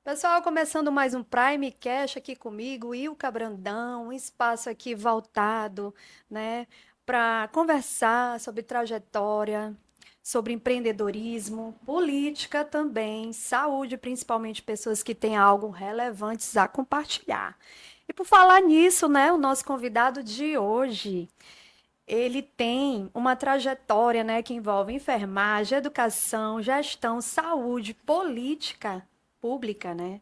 Pessoal, começando mais um Primecast aqui comigo, Ilka Brandão, um espaço aqui voltado, né, para conversar sobre trajetória, sobre empreendedorismo, política também, saúde, principalmente pessoas que têm algo relevantes a compartilhar. E por falar nisso, né, o nosso convidado de hoje, ele tem uma trajetória, né, que envolve enfermagem, educação, gestão, saúde, política pública, né?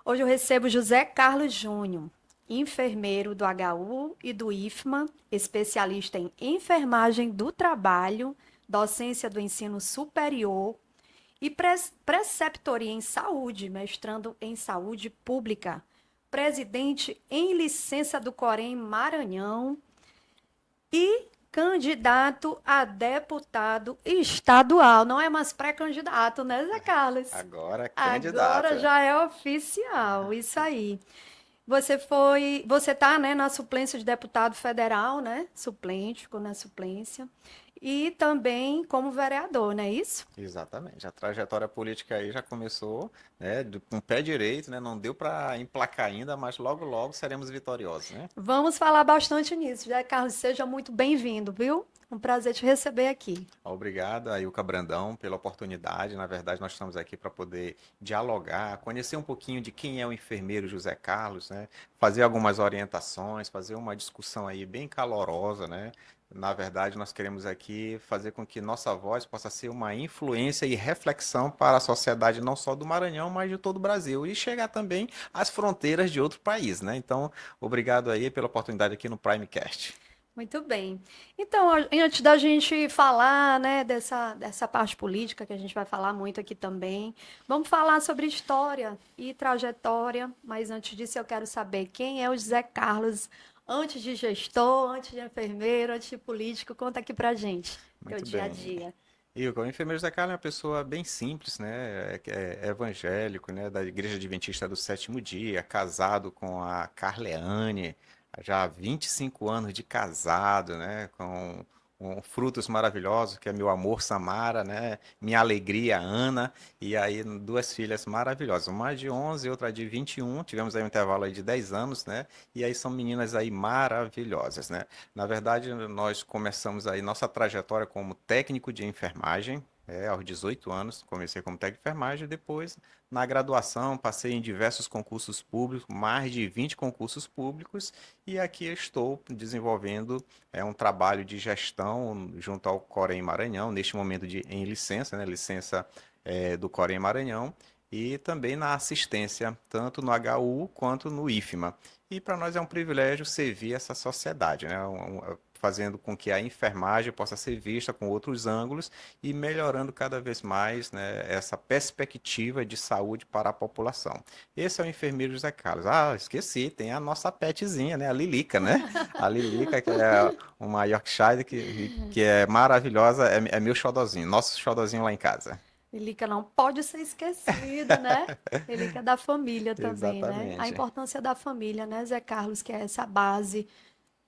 Hoje eu recebo José Carlos Júnior, enfermeiro do HU e do IFMA, especialista em enfermagem do trabalho, docência do ensino superior e preceptoria em saúde, mestrando em saúde pública, presidente em licença do Corém Maranhão e candidato a deputado estadual. Não é mais pré-candidato, né, Zé Carlos? Agora, Agora candidata. já é oficial, isso aí. Você tá, né, na suplência de deputado federal, né? Suplente, ficou na suplência. E também como vereador, não é isso? Exatamente. A trajetória política aí já começou, né, com o pé direito, né? Não deu para emplacar ainda, mas logo logo seremos vitoriosos, né? Vamos falar bastante nisso. Já, Carlos, seja muito bem-vindo, viu? Um prazer te receber aqui. Obrigado, Ailka Brandão, pela oportunidade. Na verdade, nós estamos aqui para poder dialogar, conhecer um pouquinho de quem é o enfermeiro José Carlos, né? Fazer algumas orientações, fazer uma discussão aí bem calorosa, né? Na verdade, nós queremos aqui fazer com que nossa voz possa ser uma influência e reflexão para a sociedade não só do Maranhão, mas de todo o Brasil e chegar também às fronteiras de outro país, né? Então, obrigado aí pela oportunidade aqui no Primecast. Muito bem. Então, antes da gente falar, né, dessa parte política, que a gente vai falar muito aqui também, vamos falar sobre história e trajetória. Mas antes disso, eu quero saber quem é o José Carlos, antes de gestor, antes de enfermeiro, antes de político. Conta aqui pra gente, teu Muito dia a bem. dia. E o enfermeiro Zé Carlos é uma pessoa bem simples, né? É evangélico, né? Da Igreja Adventista do Sétimo Dia, casado com a Carleane, já há 25 anos de casado, né? Com frutos maravilhosos, que é meu amor Samara, né? Minha alegria Ana, e aí duas filhas maravilhosas, uma de 11 e outra de 21. Tivemos aí um intervalo aí de 10 anos, né? E aí são meninas aí maravilhosas, né? Na verdade, nós começamos aí nossa trajetória como técnico de enfermagem. Aos 18 anos, comecei como técnico de enfermagem, depois, na graduação, passei em diversos concursos públicos, mais de 20 concursos públicos, e aqui estou desenvolvendo um trabalho de gestão junto ao Corém Maranhão, neste momento em licença, né, licença do Corém Maranhão, e também na assistência, tanto no HU quanto no IFMA. E para nós é um privilégio servir essa sociedade, né? Fazendo com que a enfermagem possa ser vista com outros ângulos e melhorando cada vez mais, né, essa perspectiva de saúde para a população. Esse é o enfermeiro José Carlos. Ah, esqueci, tem a nossa petzinha, né, a Lilica, né? A Lilica, que é uma Yorkshire que é maravilhosa, é meu xodozinho, nosso xodozinho lá em casa. Elica não pode ser esquecido, né? Elica é da família também, né? A Exatamente. importância da família, né, Zé Carlos, que é essa base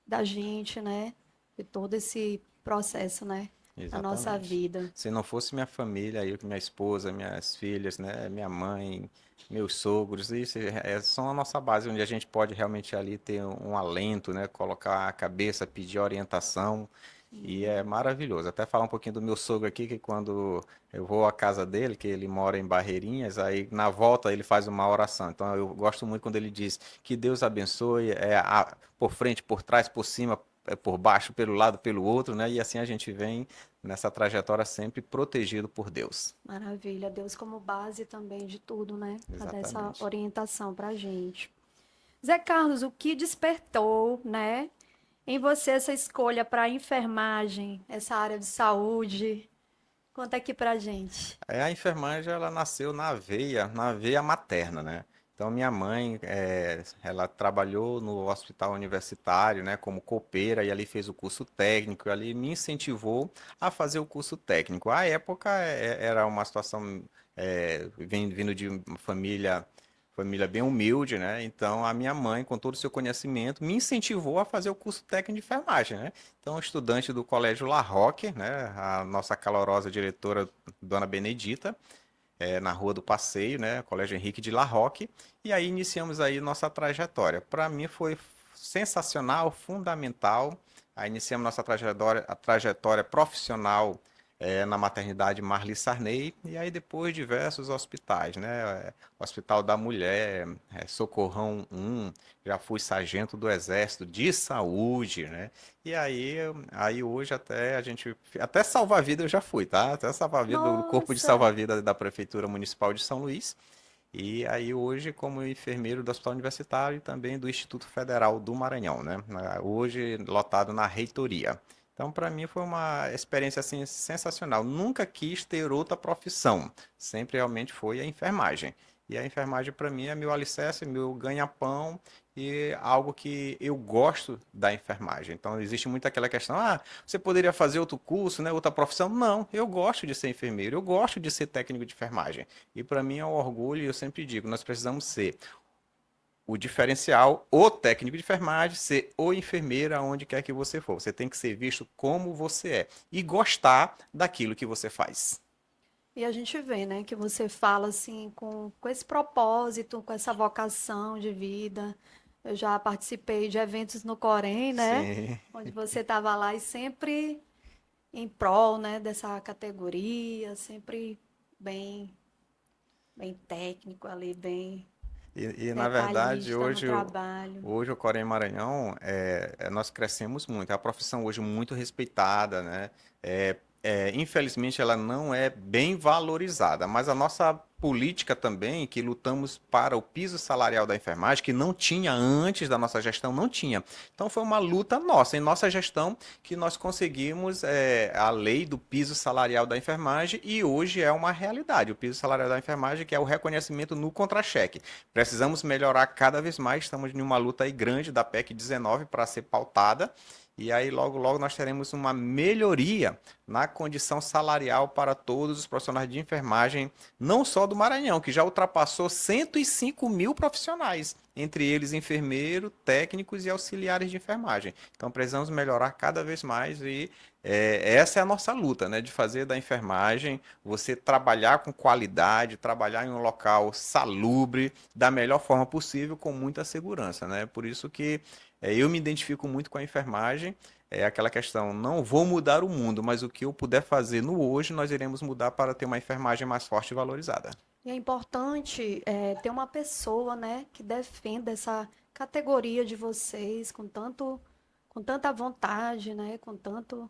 da gente, né? De todo esse processo, né? Na nossa Exatamente. vida. Se não fosse minha família, eu, minha esposa, minhas filhas, né, minha mãe, meus sogros, isso são a nossa base, onde a gente pode realmente ali ter um alento, né, colocar a cabeça, pedir orientação, e é maravilhoso. Até falar um pouquinho do meu sogro aqui, que quando eu vou à casa dele, que ele mora em Barreirinhas, aí na volta ele faz uma oração. Então eu gosto muito quando ele diz que Deus abençoe, por frente, por trás, por cima, por baixo, pelo lado, pelo outro, né? E assim a gente vem nessa trajetória sempre protegido por Deus. Maravilha. Deus como base também de tudo, né? Para dar essa Exatamente. orientação para a gente. Zé Carlos, o que despertou, né, em você essa escolha para a enfermagem, essa área de saúde? Conta aqui pra gente. A enfermagem, ela nasceu na veia materna, né? Então, minha mãe, ela trabalhou no hospital universitário, né, como copeira, e ali fez o curso técnico, e ali me incentivou a fazer o curso técnico. À época, era uma situação, vindo de uma família bem humilde, né? Então, a minha mãe, com todo o seu conhecimento, me incentivou a fazer o curso técnico de enfermagem, né? Então, estudante do Colégio La Roque, né, a nossa calorosa diretora, Dona Benedita, na Rua do Passeio, né, Colégio Henrique de La Roque, e aí iniciamos aí nossa trajetória. Para mim foi sensacional, fundamental. Aí iniciamos nossa trajetória, a trajetória profissional na maternidade Marli Sarney, e aí depois diversos hospitais, né? Hospital da Mulher, Socorrão 1, já fui sargento do Exército de Saúde, né? E aí hoje até salva-vida eu já fui, tá? Até salva-vida do Corpo de Nossa! Salva-vida da Prefeitura Municipal de São Luís. E aí hoje como enfermeiro do Hospital Universitário e também do Instituto Federal do Maranhão, né? Hoje lotado na reitoria. Então, para mim foi uma experiência assim sensacional. Nunca quis ter outra profissão. Sempre realmente foi a enfermagem. E a enfermagem para mim é meu alicerce, meu ganha-pão e algo que eu gosto da enfermagem. Então, existe muito aquela questão: você poderia fazer outro curso, né, outra profissão? Não, eu gosto de ser enfermeiro, eu gosto de ser técnico de enfermagem. E para mim é um orgulho, e eu sempre digo, nós precisamos ser o diferencial, o técnico de enfermagem, ser o enfermeiro aonde quer que você for. Você tem que ser visto como você é e gostar daquilo que você faz. E a gente vê, né, que você fala assim com esse propósito, com essa vocação de vida. Eu já participei de eventos no Corém, né, Sim. onde você estava lá e sempre em prol, né, dessa categoria, sempre bem, bem técnico ali, bem Na verdade, detalhista no trabalho. hoje o Corém Maranhão, nós crescemos muito. É uma profissão hoje muito respeitada, né? Infelizmente, ela não é bem valorizada, mas a nossa política também, que lutamos para o piso salarial da enfermagem, que não tinha antes da nossa gestão, não tinha. Então, foi uma luta nossa, em nossa gestão, que nós conseguimos a lei do piso salarial da enfermagem e hoje é uma realidade. O piso salarial da enfermagem, que é o reconhecimento no contra-cheque. Precisamos melhorar cada vez mais, estamos em uma luta aí grande da PEC 19 para ser pautada. E aí, logo, logo, nós teremos uma melhoria na condição salarial para todos os profissionais de enfermagem, não só do Maranhão, que já ultrapassou 105 mil profissionais, entre eles enfermeiro, técnicos e auxiliares de enfermagem. Então, precisamos melhorar cada vez mais e essa é a nossa luta, né? De fazer da enfermagem você trabalhar com qualidade, trabalhar em um local salubre, da melhor forma possível, com muita segurança, né? Por isso que eu me identifico muito com a enfermagem. É aquela questão, não vou mudar o mundo, mas o que eu puder fazer no hoje, nós iremos mudar para ter uma enfermagem mais forte e valorizada. E é importante ter uma pessoa, né, que defenda essa categoria de vocês com tanta vontade, né, com tanto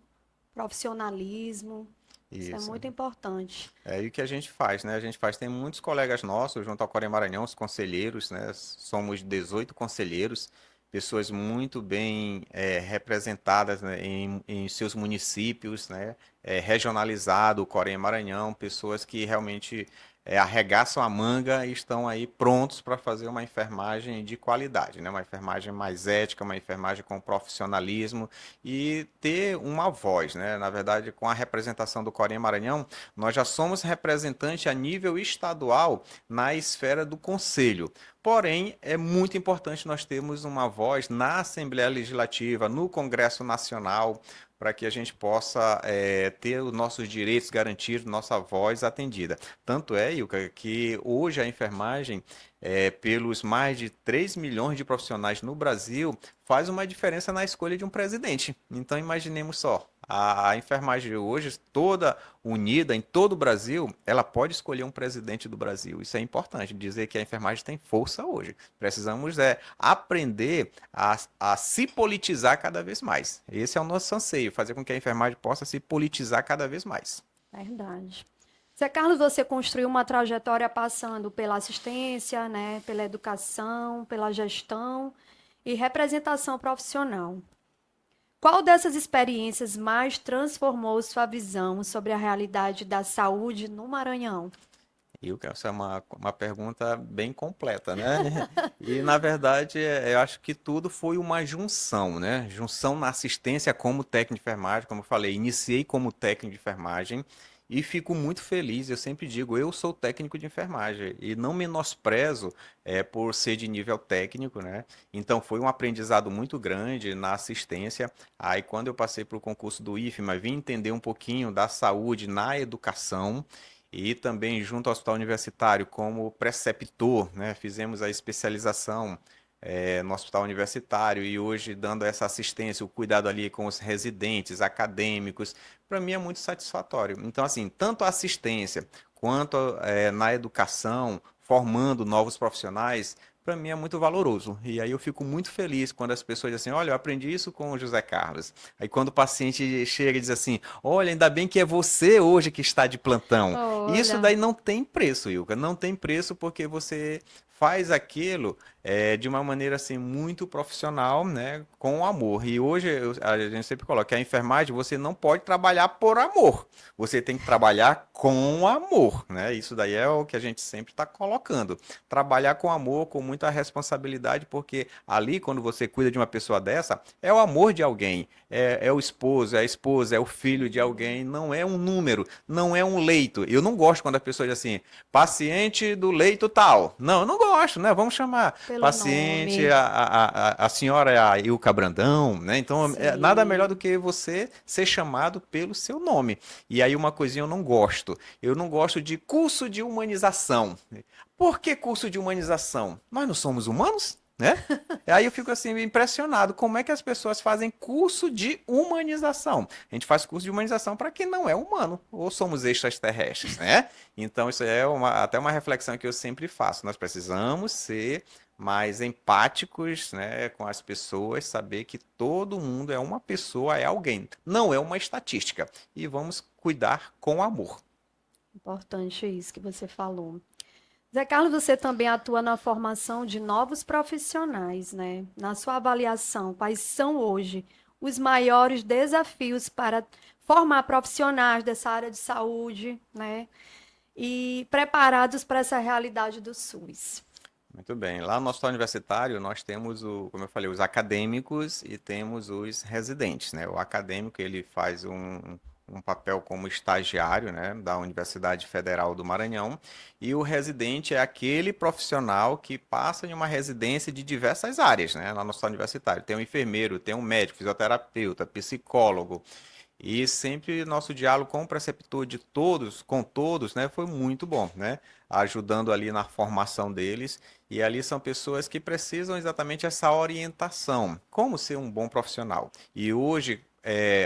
profissionalismo. Isso é Isso. muito importante. É aí o que a gente faz, né? A gente faz, tem muitos colegas nossos, junto ao Corém Maranhão, os conselheiros, né? Somos 18 conselheiros, pessoas muito bem representadas, né, em seus municípios, né? Regionalizado o Corém Maranhão, pessoas que realmente arregaçam a manga e estão aí prontos para fazer uma enfermagem de qualidade, né? Uma enfermagem mais ética, uma enfermagem com profissionalismo e ter uma voz, né? Na verdade, com a representação do Corém Maranhão, nós já somos representante a nível estadual na esfera do conselho. Porém, é muito importante nós termos uma voz na Assembleia Legislativa, no Congresso Nacional, para que a gente possa ter os nossos direitos garantidos, nossa voz atendida. Tanto é, Ilka, que hoje a enfermagem, pelos mais de 3 milhões de profissionais no Brasil, faz uma diferença na escolha de um presidente. Então, imaginemos só, a enfermagem hoje, toda unida em todo o Brasil, ela pode escolher um presidente do Brasil. Isso é importante, dizer que a enfermagem tem força hoje. Precisamos aprender a se politizar cada vez mais. Esse é o nosso anseio, fazer com que a enfermagem possa se politizar cada vez mais. Verdade. Zé Carlos, você construiu uma trajetória passando pela assistência, né, pela educação, pela gestão e representação profissional. Qual dessas experiências mais transformou sua visão sobre a realidade da saúde no Maranhão? Essa é uma pergunta bem completa, né? E, na verdade, eu acho que tudo foi uma junção, né? Junção na assistência como técnico de enfermagem, como eu falei, iniciei como técnico de enfermagem e fico muito feliz. Eu sempre digo, eu sou técnico de enfermagem e não menosprezo por ser de nível técnico, né? Então, foi um aprendizado muito grande na assistência. Aí, quando eu passei para o concurso do IFMA, vim entender um pouquinho da saúde na educação. e também junto ao Hospital Universitário como preceptor, né? Fizemos a especialização no Hospital Universitário e hoje dando essa assistência, o cuidado ali com os residentes, acadêmicos, para mim é muito satisfatório. Então, assim, tanto a assistência quanto na educação, formando novos profissionais, para mim é muito valoroso. E aí eu fico muito feliz quando as pessoas dizem assim, olha, eu aprendi isso com o José Carlos. Aí quando o paciente chega e diz assim, olha, ainda bem que é você hoje que está de plantão. E isso Olha, daí não tem preço, Ilka. Não tem preço porque você faz aquilo de uma maneira assim muito profissional, né, com amor. E hoje a gente sempre coloca que a enfermagem você não pode trabalhar por amor. Você tem que trabalhar com amor, né? Isso daí é o que a gente sempre está colocando. Trabalhar com amor, com muita responsabilidade, porque ali quando você cuida de uma pessoa dessa, é o amor de alguém, é o esposo, é a esposa, é o filho de alguém, não é um número, não é um leito. Eu não gosto quando a pessoa diz assim, paciente do leito tal. Não, eu não gosto, né? Vamos chamar pelo paciente, nome. a senhora é a Ilka Brandão, né? Então, nada melhor do Sim. que você ser chamado pelo seu nome. E aí, uma coisinha eu não gosto. Eu não gosto de curso de humanização. Por que curso de humanização? Nós não somos humanos, né? Aí eu fico assim impressionado como é que as pessoas fazem curso de humanização. A gente faz curso de humanização para quem não é humano, ou somos extraterrestres, né? Então isso é até uma reflexão que eu sempre faço. Nós precisamos ser mais empáticos, né, com as pessoas, saber que todo mundo é uma pessoa, é alguém, não é uma estatística. E vamos cuidar com amor. Importante isso que você falou. Zé Carlos, você também atua na formação de novos profissionais, né? Na sua avaliação, quais são hoje os maiores desafios para formar profissionais dessa área de saúde, né? E preparados para essa realidade do SUS? Muito bem. Lá no hospital universitário, nós temos, como eu falei, os acadêmicos e temos os residentes, né? O acadêmico, ele faz um papel como estagiário, né, da Universidade Federal do Maranhão, e o residente é aquele profissional que passa em uma residência de diversas áreas, né, lá no hospital universitário. Tem um enfermeiro, tem um médico, fisioterapeuta, psicólogo, e sempre nosso diálogo com o preceptor de todos, com todos, né, foi muito bom, né? Ajudando ali na formação deles. E ali são pessoas que precisam exatamente essa orientação, como ser um bom profissional. E hoje,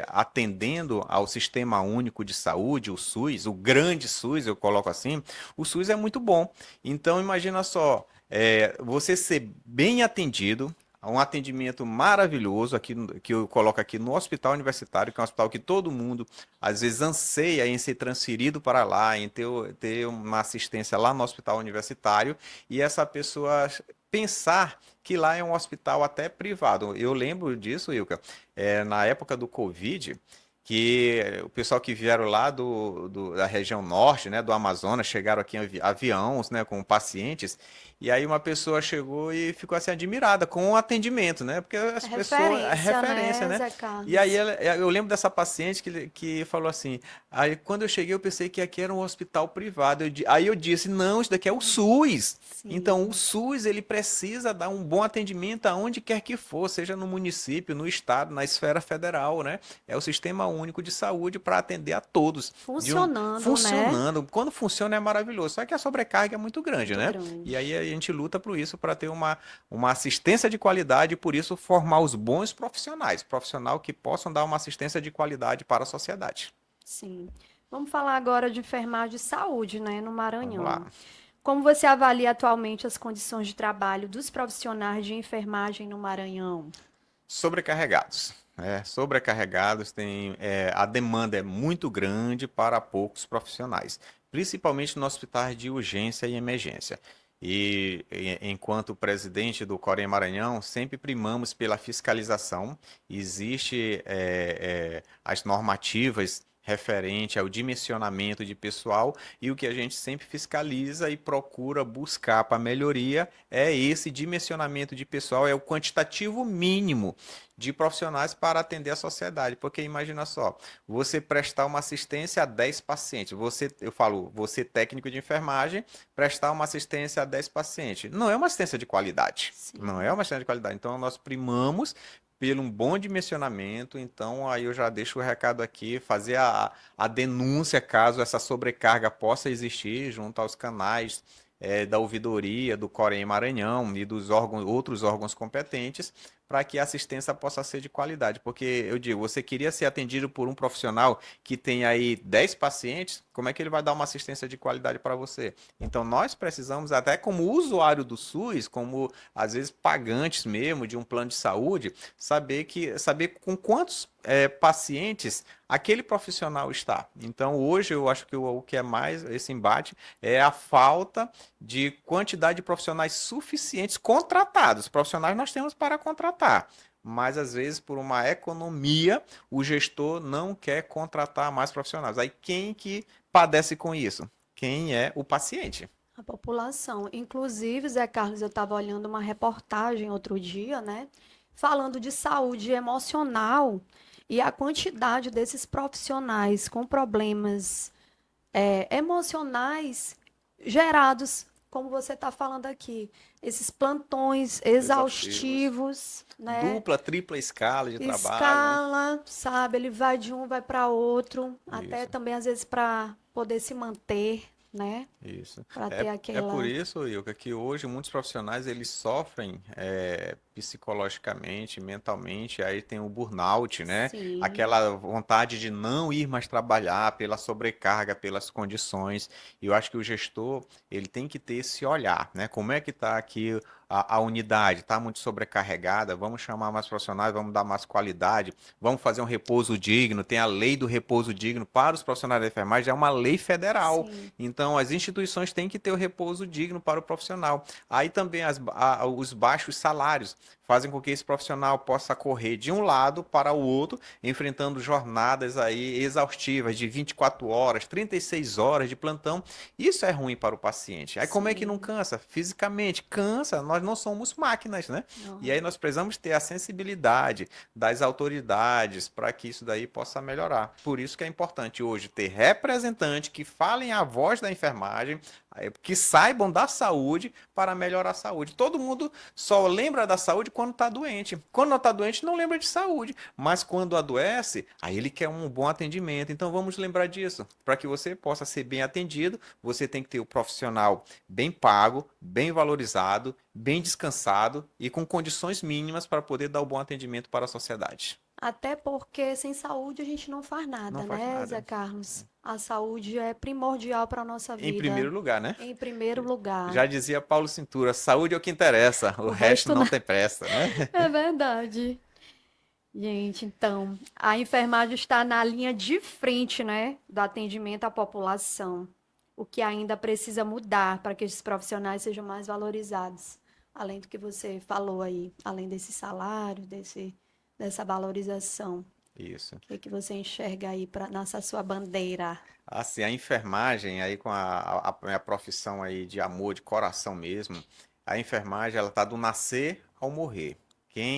atendendo ao Sistema Único de Saúde, o SUS, o grande SUS, eu coloco assim, o SUS é muito bom. Então, imagina só, você ser bem atendido, um atendimento maravilhoso aqui que eu coloco aqui no hospital universitário, que é um hospital que todo mundo às vezes anseia em ser transferido para lá, em ter uma assistência lá no hospital universitário, e essa pessoa pensar que lá é um hospital até privado. Eu lembro disso, Ilka, na época do Covid, que o pessoal que vieram lá da região norte, né, do Amazonas, chegaram aqui em aviões, né, com pacientes, e aí uma pessoa chegou e ficou assim admirada com o atendimento, né? Porque É as pessoas, a referência, referência, né, né? Zé E aí Carlos? eu lembro dessa paciente que falou assim, aí quando eu cheguei eu pensei que aqui era um hospital privado. Aí eu disse, não, isso daqui é o SUS. Então, o Sim, SUS, ele precisa dar um bom atendimento aonde quer que for, seja no município, no estado, na esfera federal, né? É o Sistema Único de Saúde para atender a todos, funcionando, né? funcionando. Quando funciona é maravilhoso, só que a sobrecarga é muito grande, Muito né? E grande. aí a gente luta por isso, para ter uma assistência de qualidade e por isso formar os bons profissionais, profissional que possam dar uma assistência de qualidade para a sociedade. Sim. Vamos falar agora de enfermagem de saúde, né, no Vamos lá. Maranhão. Como você avalia atualmente as condições de trabalho dos profissionais de enfermagem no Maranhão? Sobrecarregados. Sobrecarregados, a demanda é muito grande para poucos profissionais, principalmente nos hospitais de urgência e emergência. Enquanto presidente do Corém Maranhão, sempre primamos pela fiscalização. Existe as normativas referente ao dimensionamento de pessoal e o que a gente sempre fiscaliza e procura buscar para melhoria é esse dimensionamento de pessoal, é o quantitativo mínimo de profissionais para atender a sociedade. Porque imagina só, você prestar uma assistência a 10 pacientes, eu falo, você técnico de enfermagem, prestar uma assistência a 10 pacientes. Não é uma assistência de qualidade. Não é Sim. uma assistência de qualidade. Então nós primamos pelo um bom dimensionamento. Então, aí eu já deixo o recado aqui, fazer a denúncia caso essa sobrecarga possa existir junto aos canais da ouvidoria, do COREM Maranhão e dos órgãos, outros órgãos competentes, para que a assistência possa ser de qualidade. Porque eu digo, você queria ser atendido por um profissional que tem aí 10 pacientes, como é que ele vai dar uma assistência de qualidade para você? Então, nós precisamos, até como usuário do SUS, como às vezes pagantes mesmo de um plano de saúde, saber com quantos pacientes aquele profissional está. Então, hoje eu acho que o que é mais esse embate é a falta de quantidade de profissionais suficientes contratados. Profissionais nós temos para contratar. Mas às vezes, por uma economia, o gestor não quer contratar mais profissionais. Aí quem que padece com isso? Quem é o paciente? A população. Inclusive, Zé Carlos, eu estava olhando uma reportagem outro dia, né? Falando de saúde emocional e a quantidade desses profissionais com problemas emocionais gerados, como você está falando aqui, esses plantões Exaustivos. exaustivos, né? Dupla, tripla escala de trabalho, né? Escala, sabe? Ele vai de um, vai para outro, até Isso. também às vezes para poder se manter, né? Isso. Para ter É por aquela. isso, Ilka, que hoje muitos profissionais eles sofrem psicologicamente, mentalmente, aí tem o burnout, né? Sim, Aquela vontade de não ir mais trabalhar pela sobrecarga, pelas condições. E eu acho que o gestor, ele tem que ter esse olhar, né? Como é que está aqui a unidade? Está muito sobrecarregada? Vamos chamar mais profissionais, vamos dar mais qualidade, vamos fazer um repouso digno. Tem a lei do repouso digno para os profissionais da enfermagem, é uma lei federal. sim. Então, as instituições têm que ter o repouso digno para o profissional. Aí também os baixos salários fazem com que esse profissional possa correr de um lado para o outro, enfrentando jornadas aí exaustivas de 24 horas, 36 horas de plantão. Isso é ruim para o paciente. Aí como é que não Sim. cansa? Fisicamente, cansa. Nós não somos máquinas, né? E Não. aí nós precisamos ter a sensibilidade das autoridades para que isso daí possa melhorar. Por isso que é importante hoje ter representantes que falem a voz da enfermagem, que saibam da saúde para melhorar a saúde. Todo mundo só lembra da saúde quando está doente. Quando não está doente, não lembra de saúde. Mas quando adoece, aí ele quer um bom atendimento. Então vamos lembrar disso. Para que você possa ser bem atendido, você tem que ter o profissional bem pago, bem valorizado, bem descansado e com condições mínimas para poder dar o bom atendimento para a sociedade. Até porque sem saúde a gente não faz Não nada, faz né, nada. Zé Carlos? A saúde é primordial para a nossa Em vida, primeiro lugar, né? em primeiro lugar. Já dizia Paulo Cintura, saúde é o que interessa, o O resto resto não não. tem pressa, né? É verdade. Gente, então, a enfermagem está na linha de frente, né, do atendimento à população. O que ainda precisa mudar para que esses profissionais sejam mais valorizados. Além do que você falou aí, além desse salário, dessa valorização. Isso. O que que você enxerga aí nessa sua bandeira? Assim, a enfermagem aí com a minha profissão aí de amor, de coração mesmo, a enfermagem ela tá do nascer ao morrer.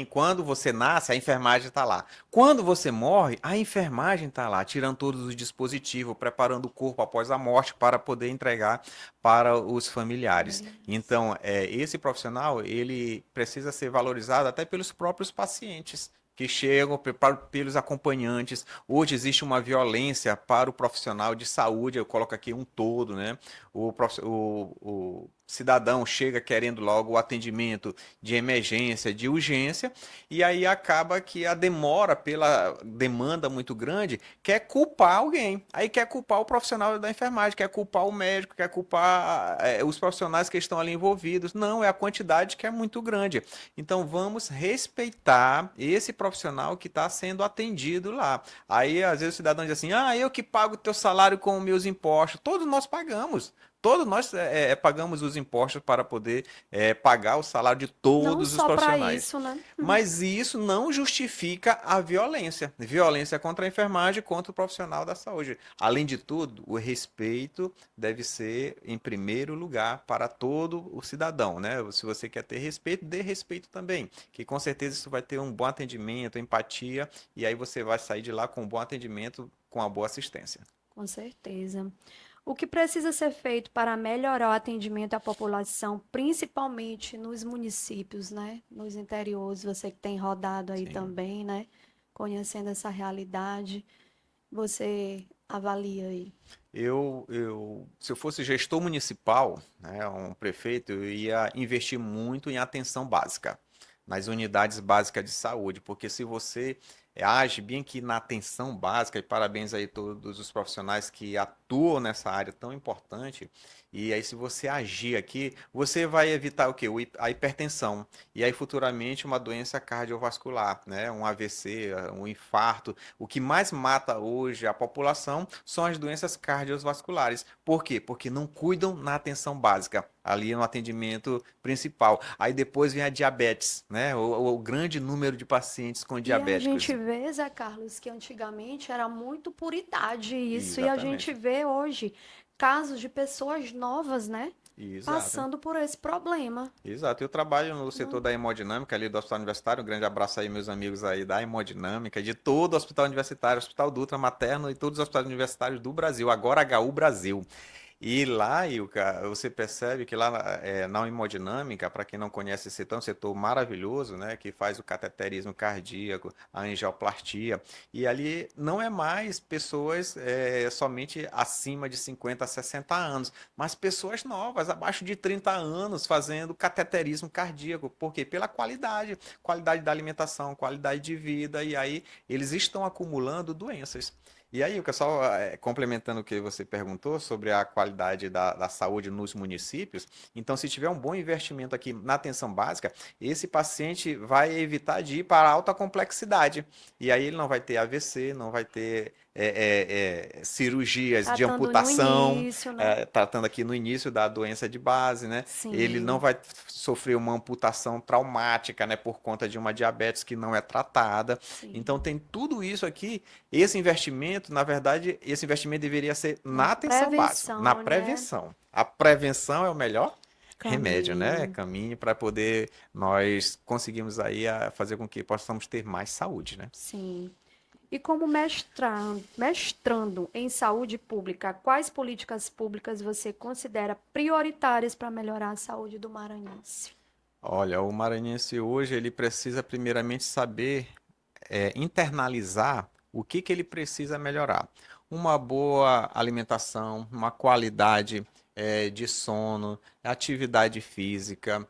Quando você nasce, a enfermagem está lá. Quando você morre, a enfermagem está lá, tirando todos os dispositivos, preparando o corpo após a morte para poder entregar para os familiares. Familiares. Então, esse profissional, ele precisa ser valorizado até pelos próprios pacientes que chegam pelos acompanhantes. Hoje existe uma violência para o profissional de saúde, eu coloco aqui um todo, né? O cidadão chega querendo logo o atendimento de emergência, de urgência, e aí acaba que a demora pela demanda muito grande quer culpar alguém. Aí quer culpar o profissional da enfermagem, quer culpar o médico, quer culpar os profissionais que estão ali envolvidos. Não, é a quantidade que é muito grande. Então vamos respeitar esse profissional que está sendo atendido lá. Aí às vezes o cidadão diz assim: ah, eu que pago o teu salário com os meus impostos. Todos nós pagamos. Todos nós pagamos os impostos para poder pagar o salário de Não todos os só para profissionais. isso, né? Mas isso não justifica a violência. Violência contra a enfermagem, contra o profissional da saúde. Além de tudo, o respeito deve ser em primeiro lugar para todo o cidadão, né? Se você quer ter respeito, dê respeito também, que com certeza isso vai ter um bom atendimento, empatia, e aí você vai sair de lá com um bom atendimento, com uma boa assistência. Com certeza. O que precisa ser feito para melhorar o atendimento à população, principalmente nos municípios, né? Nos interiores, você que tem rodado aí Sim. também, né? Conhecendo essa realidade, você avalia aí. Se eu fosse gestor municipal, né, um prefeito, eu ia investir muito em atenção básica, nas unidades básicas de saúde, porque se você age bem aqui na atenção básica, e parabéns aí a todos os profissionais que atuam nessa área tão importante, e aí se você agir aqui, você vai evitar o quê? A hipertensão, e aí futuramente uma doença cardiovascular, né, um AVC, um infarto. O que mais mata hoje a população são as doenças cardiovasculares. Por quê? Porque não cuidam na atenção básica, ali no atendimento principal. Aí depois vem a diabetes, né? O grande número de pacientes com E a diabéticos. gente vê, Zé Carlos, que antigamente era muito por idade isso, e a gente Exatamente. vê hoje casos de pessoas novas, né? Exato. Passando por esse problema, Exato. Eu trabalho no setor né? da hemodinâmica ali do Hospital Universitário. Um grande abraço aí, meus amigos aí da hemodinâmica, de todo o Hospital Universitário, Hospital Dutra Materno e todos os hospitais universitários do Brasil, agora HU Brasil. E lá, Ilka, você percebe que lá na hemodinâmica, para quem não conhece esse setor, é um setor maravilhoso, né, que faz o cateterismo cardíaco, a angioplastia, e ali não é mais pessoas somente acima de 50 a 60 anos, mas pessoas novas, abaixo de 30 anos, fazendo cateterismo cardíaco. Por quê? Pela qualidade, qualidade da alimentação, qualidade de vida, e aí eles estão acumulando doenças. E aí, o pessoal, complementando o que você perguntou sobre a qualidade da saúde nos municípios, então, se tiver um bom investimento aqui na atenção básica, esse paciente vai evitar de ir para a alta complexidade. E aí ele não vai ter AVC, não vai ter cirurgias de Tratando no amputação, início, né? tratando aqui no início da doença de base, né? Ele não Sim, vai sofrer uma amputação traumática, né, por conta de uma diabetes que não é tratada. Então, sim. tem tudo isso aqui. Esse investimento, na verdade, esse investimento deveria ser Na na atenção básica, na prevenção, né? prevenção. A prevenção é o melhor remédio, né? Caminho. Caminho para poder nós conseguirmos aí fazer com que possamos ter mais saúde, né? Sim. E como mestrando em saúde pública, quais políticas públicas você considera prioritárias para melhorar a saúde do maranhense? Olha, o maranhense hoje ele precisa primeiramente saber internalizar o que ele precisa melhorar. Uma boa alimentação, uma qualidade de sono, atividade física.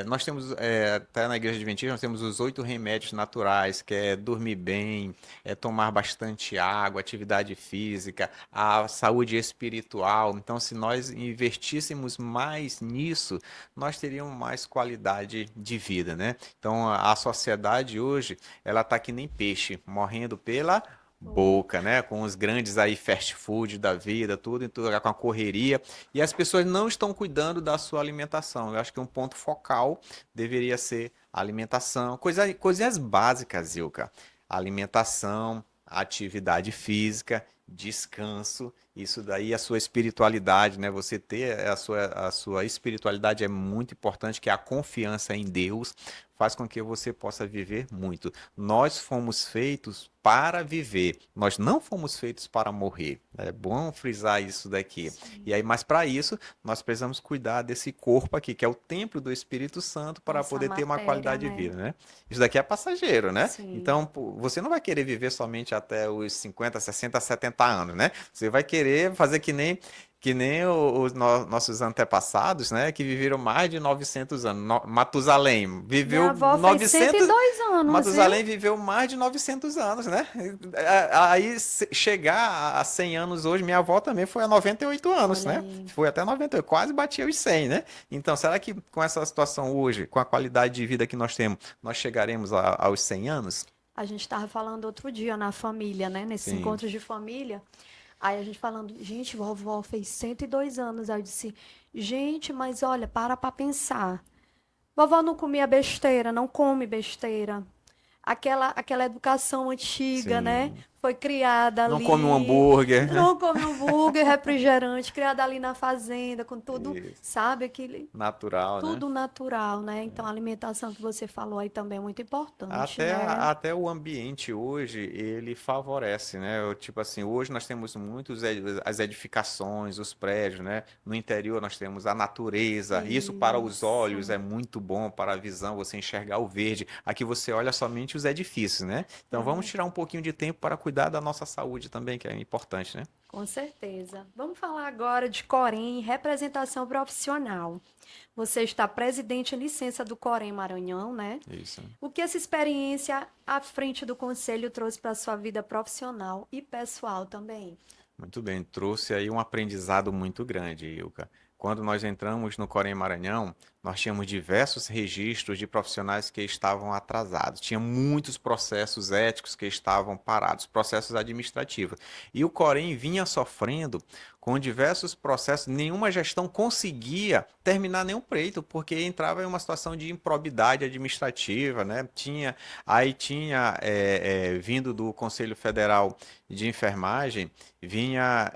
Nós temos, até na Igreja Adventista, nós temos os 8 remédios naturais, que é dormir bem, tomar bastante água, atividade física, a saúde espiritual. Então, se nós investíssemos mais nisso, nós teríamos mais qualidade de vida, né? Então, a sociedade hoje ela tá que nem peixe, morrendo pela boca, Boca. né? Com os grandes aí fast food da vida, tudo, com a correria. E as pessoas não estão cuidando da sua alimentação. Eu acho que um ponto focal deveria ser a alimentação. Coisinhas básicas, Ilka. Alimentação, atividade física, descanso. Isso daí, a sua espiritualidade, né? Você ter a sua espiritualidade é muito importante, que é a confiança em Deus faz com que você possa viver muito. Nós fomos feitos para viver, nós não fomos feitos para morrer. É bom frisar isso daqui. E aí, Sim. mas para isso, nós precisamos cuidar desse corpo aqui, que é o templo do Espírito Santo, para Essa poder ter uma matéria, qualidade de né? vida, né? Isso daqui é passageiro, né? Sim. Então, pô, você não vai querer viver somente até os 50, 60, 70 anos, né? Você vai querer fazer que nem os nossos antepassados, né, que viveram mais de 900 anos. Matusalém Minha viveu avó fez cento e 900, dois anos, viu? Matusalém viveu mais de 900 anos, né? Aí chegar a 100 anos hoje, minha avó também foi a 98 anos, Olha né? aí. Foi até 98, quase batia os 100, né? Então, será que com essa situação hoje, com a qualidade de vida que nós temos, nós chegaremos aos 100 anos? A gente estava falando outro dia na família, né? Nesses Sim, encontros de família. Aí a gente falando, gente, vovó fez 102 anos. Aí eu disse, gente, mas olha, para pensar. Vovó não comia besteira, não come besteira. Aquela educação antiga, né? sim. foi criada Não come um ali, hambúrguer. não come hambúrguer, refrigerante, criada ali na fazenda, com tudo, Isso. sabe, aquele, Natural, né? tudo natural, né? Então, a alimentação que você falou aí também é muito importante, Até, né? até o ambiente hoje, ele favorece, né? Tipo assim, hoje nós temos muitos as edificações, os prédios, né? No interior nós temos a natureza. Isso para os olhos Isso. é muito bom, para a visão, você enxergar o verde. Aqui você olha somente os edifícios, né? Então vamos É. tirar um pouquinho de tempo para cuidar da nossa saúde também, que é importante, né? Com certeza. Vamos falar agora de Corém, representação profissional. Você está presidente em licença do Corém Maranhão, né? Isso. O que essa experiência à frente do conselho trouxe para a sua vida profissional e pessoal também? Muito bem, trouxe aí um aprendizado muito grande, Ilka. Quando nós entramos no Corém Maranhão, nós tínhamos diversos registros de profissionais que estavam atrasados. Tinha muitos processos éticos que estavam parados, processos administrativos. E o Corém vinha sofrendo com diversos processos, nenhuma gestão conseguia terminar nenhum pleito, porque entrava em uma situação de improbidade administrativa, né? Tinha vindo do Conselho Federal de Enfermagem, vinha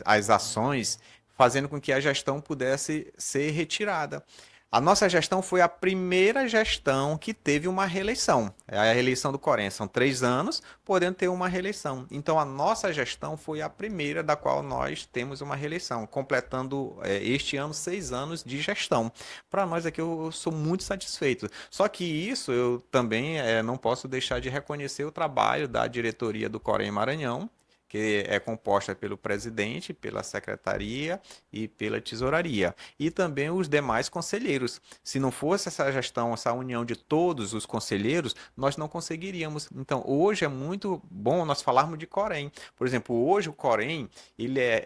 as ações fazendo com que a gestão pudesse ser retirada. A nossa gestão foi a primeira gestão que teve uma reeleição. É a reeleição do Corém. São 3 anos, podendo ter uma reeleição. Então, a nossa gestão foi a primeira da qual nós temos uma reeleição, completando este ano 6 anos de gestão. Para nós aqui, eu sou muito satisfeito. Só que isso eu também não posso deixar de reconhecer o trabalho da diretoria do Corém Maranhão, que é composta pelo presidente, pela secretaria e pela tesouraria, e também os demais conselheiros. Se não fosse essa gestão, essa união de todos os conselheiros, nós não conseguiríamos. Então, hoje é muito bom nós falarmos de Corém. Por exemplo, hoje o Corém,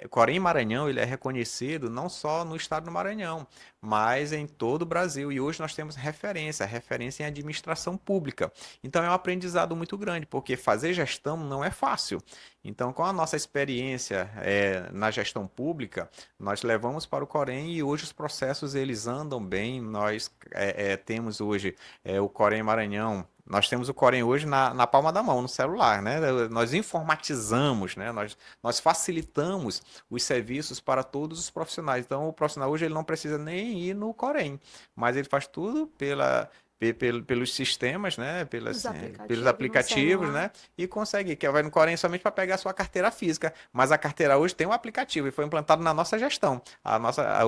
Corém Maranhão, ele é reconhecido não só no estado do Maranhão, mas em todo o Brasil. E hoje nós temos referência em administração pública. Então é um aprendizado muito grande, porque fazer gestão não é fácil. Então, com a nossa experiência na gestão pública, nós levamos para o Corém e hoje os processos eles andam bem. Nós temos hoje o Corém Maranhão. Nós temos o Corém hoje na palma da mão, no celular, né? Nós informatizamos, né? Nós facilitamos os serviços para todos os profissionais. Então, o profissional hoje ele não precisa nem ir no Corém, mas ele faz tudo pelos sistemas, né? Os Pelos aplicativos no aplicativos, celular. né? E consegue, que vai no Corém somente para pegar a sua carteira física. Mas a carteira hoje tem um aplicativo e foi implantado na nossa gestão.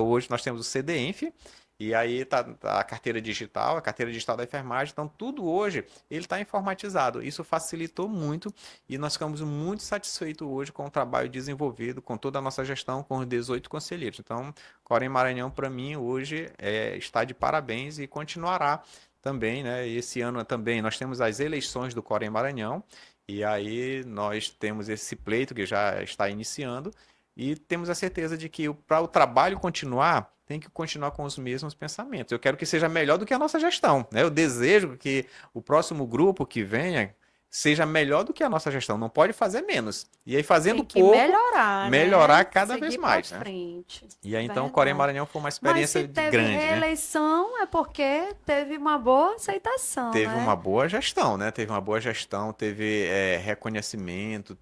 Hoje nós temos o CDENF, e aí tá a carteira digital, a carteira digital da enfermagem. Então, tudo hoje ele está informatizado. Isso facilitou muito e nós ficamos muito satisfeitos hoje com o trabalho desenvolvido, com toda a nossa gestão, com os 18 conselheiros. Então, Corém Maranhão, para mim, hoje está de parabéns e continuará também, né? Esse ano também nós temos as eleições do Corém Maranhão, e aí nós temos esse pleito que já está iniciando, e temos a certeza de que para o trabalho continuar, tem que continuar com os mesmos pensamentos. Eu quero que seja melhor do que a nossa gestão, né? Eu desejo que o próximo grupo que venha seja melhor do que a nossa gestão. Não pode fazer menos. E aí, fazendo Tem que pouco, melhorar, melhorar né? cada vez Seguir para mais, né? frente. E aí, então, o Corém Verdade. Maranhão foi uma Mas se experiência teve grande, né? reeleição é porque teve uma boa aceitação, Teve uma né? boa gestão, né? Teve uma boa gestão, teve reconhecimento,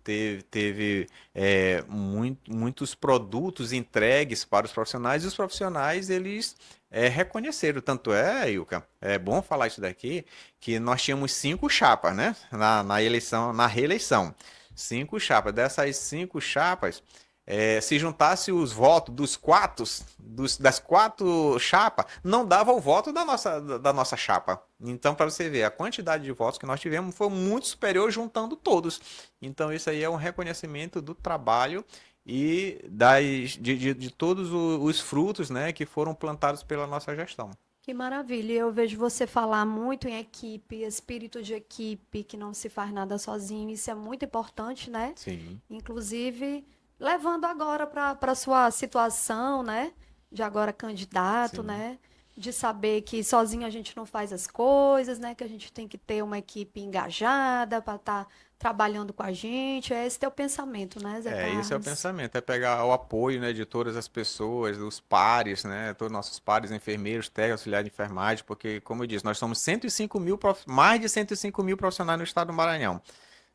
muitos produtos entregues para os profissionais, e os profissionais, eles reconheceram. Tanto Ilka, é bom falar isso daqui, que nós tínhamos 5 chapas, né? Na eleição, na reeleição. 5 chapas. Dessas 5 chapas, se juntasse os votos das 4 chapas, não dava o voto da nossa chapa. Então, para você ver, a quantidade de votos que nós tivemos foi muito superior juntando todos. Então, isso aí é um reconhecimento do trabalho e de todos os frutos, né, que foram plantados pela nossa gestão. Que maravilha. Eu vejo você falar muito em equipe, espírito de equipe, que não se faz nada sozinho. Isso é muito importante, né? Sim, Inclusive, levando agora para sua situação, né? De agora candidato, sim. né? De saber que sozinho a gente não faz as coisas, né? Que a gente tem que ter uma equipe engajada para estar trabalhando com a gente. É esse teu pensamento, né, Zé Esse é o Carlos? pensamento, é pegar o apoio, né, de todas as pessoas, dos pares, né, todos os nossos pares, enfermeiros, técnicos, auxiliares de enfermagem, porque, como eu disse, nós somos 105 mil, mais de 105 mil profissionais no estado do Maranhão.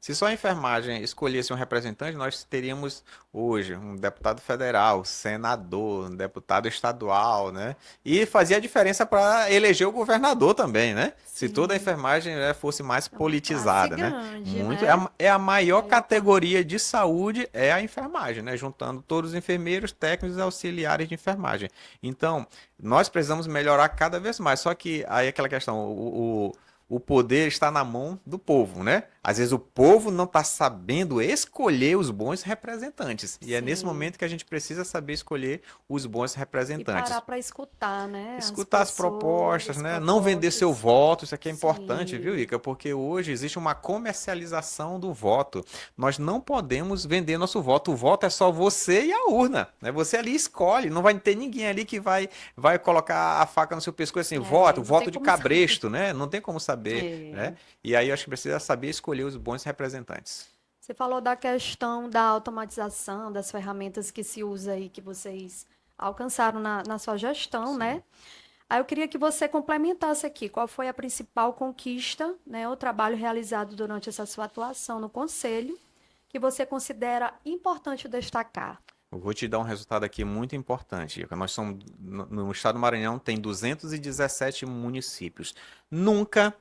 Se só a enfermagem escolhesse um representante, nós teríamos hoje um deputado federal, senador, um deputado estadual, né? E fazia diferença para eleger o governador também, né? Se toda a Sim, enfermagem, né, fosse mais é uma classe politizada, né? grande, Muito, né? é a maior Maior parte. categoria de saúde é a enfermagem, né? Juntando todos os enfermeiros, técnicos e auxiliares de enfermagem. Então, nós precisamos melhorar cada vez mais. Só que aí é aquela questão, o poder está na mão do povo, né? Às vezes o povo não está sabendo escolher os bons representantes. E é nesse Sim. momento que a gente precisa saber escolher os bons E parar representantes. para escutar, né? As Escutar as pessoas, propostas, as né? Não vender seu propostas. voto, isso aqui é importante, viu, Sim. Ica? Porque hoje existe uma comercialização do voto. Nós não podemos vender nosso voto. O voto é só você e a urna, né? Você ali escolhe, não vai ter ninguém ali que vai colocar a faca no seu pescoço assim, É, voto, não tem voto de como saber. cabresto, né? Não tem como saber, né? É. E aí eu acho que precisa saber escolher os bons representantes. Você falou da questão da automatização, das ferramentas que se usa aí, que vocês alcançaram na sua gestão, Sim. né? Aí eu queria que você complementasse aqui, qual foi a principal conquista, né, o trabalho realizado durante essa sua atuação no conselho, que você considera importante destacar. Eu vou te dar um resultado aqui muito importante. Nós somos no estado do Maranhão tem 217 municípios. Nunca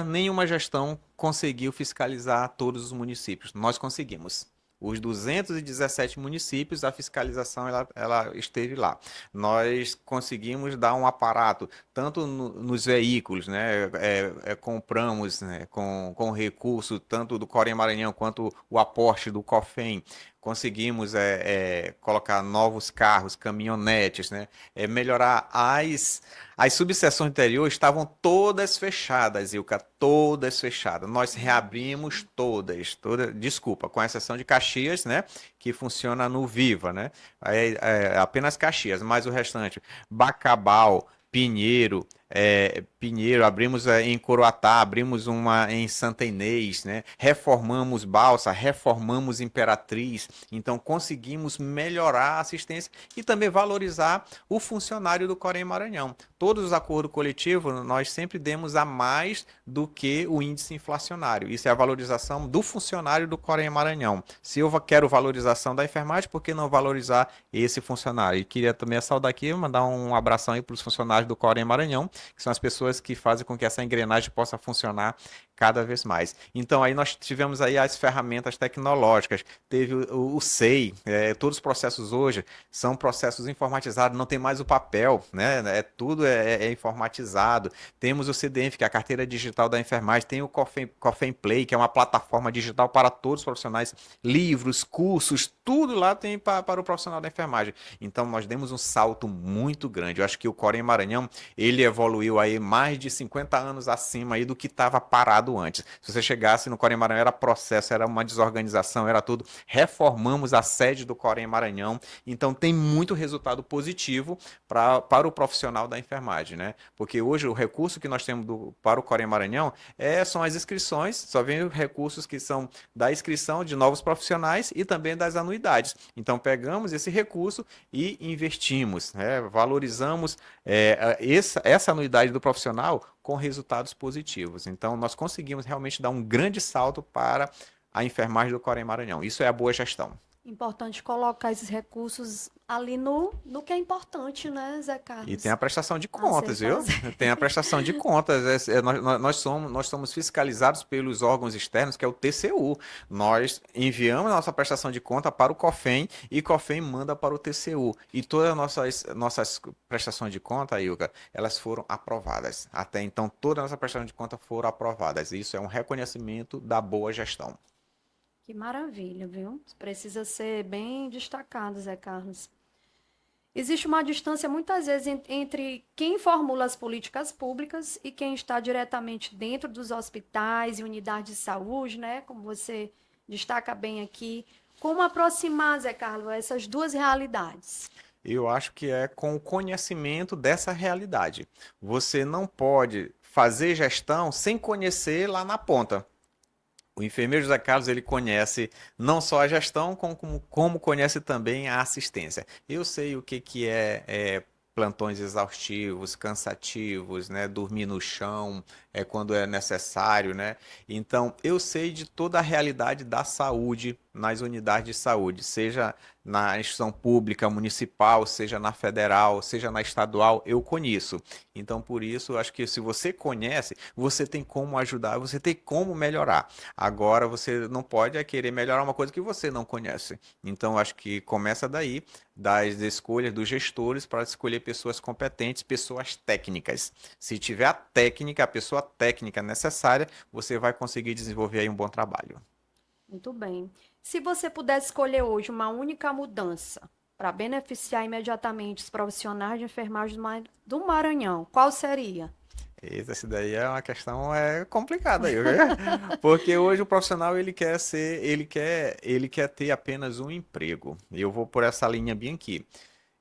nenhuma gestão conseguiu fiscalizar todos os municípios. Nós conseguimos. Os 217 municípios, a fiscalização ela esteve lá. Nós conseguimos dar um aparato, tanto nos veículos, né? Compramos, né, com recurso tanto do Corém Maranhão quanto o aporte do COFEM. Conseguimos colocar novos carros, caminhonetes, né? Melhorar as subseções interior estavam todas fechadas, Ilka, todas fechadas. Nós reabrimos todas, desculpa, com exceção de Caxias, né? Que funciona no Viva, né? Apenas Caxias, mas o restante, Bacabal, Pinheiro, abrimos em Coroatá, abrimos uma em Santa Inês, né? Reformamos Balsa, reformamos Imperatriz, então conseguimos melhorar a assistência e também valorizar o funcionário do Corém Maranhão. Todos os acordos coletivos nós sempre demos a mais do que o índice inflacionário. Isso é a valorização do funcionário do Corém Maranhão. Se eu quero valorização da enfermagem, por que não valorizar esse funcionário? E queria também saudar aqui, mandar um abração aí para os funcionários do Corém Maranhão, que são as pessoas que fazem com que essa engrenagem possa funcionar cada vez mais. Então aí nós tivemos aí as ferramentas tecnológicas, teve o SEI, todos os processos hoje são processos informatizados, não tem mais o papel, né? Tudo é informatizado. Temos o CDF, que é a carteira digital da enfermagem, tem o Cofem Play, que é uma plataforma digital para todos os profissionais, livros, cursos, tudo lá tem para o profissional da enfermagem. Então nós demos um salto muito grande. Eu acho que o Corém Maranhão, ele evoluiu aí mais de 50 anos acima aí do que estava parado antes. Se você chegasse no Corém Maranhão, era processo, era uma desorganização, era tudo. Reformamos a sede do Corém Maranhão, então tem muito resultado positivo para o profissional da enfermagem, né? Porque hoje o recurso que nós temos para o Corém Maranhão são as inscrições, só vem recursos que são da inscrição de novos profissionais e também das anuidades. Então pegamos esse recurso e investimos, né? Valorizamos essa anuidade do profissional com resultados positivos. Então, nós conseguimos realmente dar um grande salto para a enfermagem do Corém Maranhão. Isso é a boa gestão. Importante colocar esses recursos ali no que é importante, né, Zé E tem a Carlos? prestação de A ser contas, viu? fazer. Tem a prestação de contas. Nós somos fiscalizados pelos órgãos externos, que é o TCU. Nós enviamos a nossa prestação de conta para o COFEM e COFEM manda para o TCU. E todas as nossas prestações de conta, Ilka, elas foram aprovadas. Até então, todas as nossas prestações de conta foram aprovadas. Isso é um reconhecimento da boa gestão. Que maravilha, viu? Precisa ser bem destacado, Zé Carlos. Existe uma distância muitas vezes entre quem formula as políticas públicas e quem está diretamente dentro dos hospitais e unidades de saúde, né? Como você destaca bem aqui. Como aproximar, Zé Carlos, essas duas realidades? Eu acho que é com o conhecimento dessa realidade. Você não pode fazer gestão sem conhecer lá na ponta. O enfermeiro José Carlos, ele conhece não só a gestão, como conhece também a assistência. Eu sei o que é plantões exaustivos, cansativos, né? Dormir no chão, quando é necessário, né? Então, eu sei de toda a realidade da saúde nas unidades de saúde, seja na instituição pública, municipal, seja na federal, seja na estadual, eu conheço. Então, por isso, eu acho que se você conhece, você tem como ajudar, você tem como melhorar. Agora, você não pode querer melhorar uma coisa que você não conhece. Então, eu acho que começa daí, das escolhas dos gestores para escolher pessoas competentes, pessoas técnicas. Se tiver a técnica, a pessoa técnica necessária, você vai conseguir desenvolver aí um bom trabalho. Muito bem. Se você pudesse escolher hoje uma única mudança para beneficiar imediatamente os profissionais de enfermagem do Maranhão, qual seria? Essa daí é uma questão complicada aí, viu? Porque hoje o profissional ele quer ter apenas um emprego. E eu vou por essa linha bem aqui.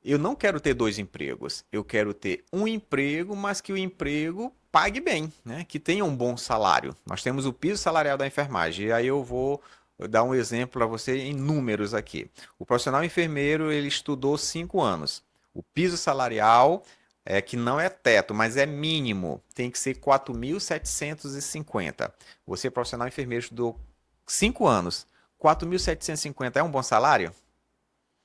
Eu não quero ter dois empregos. Eu quero ter um emprego, mas que o emprego pague bem, né? Que tenha um bom salário. Nós temos o piso salarial da enfermagem. E aí eu vou dar um exemplo para você em números aqui. O profissional enfermeiro, ele estudou 5 anos. O piso salarial que não é teto, mas é mínimo, tem que ser 4.750. Você, profissional enfermeiro, estudou 5 anos. 4.750 é um bom salário?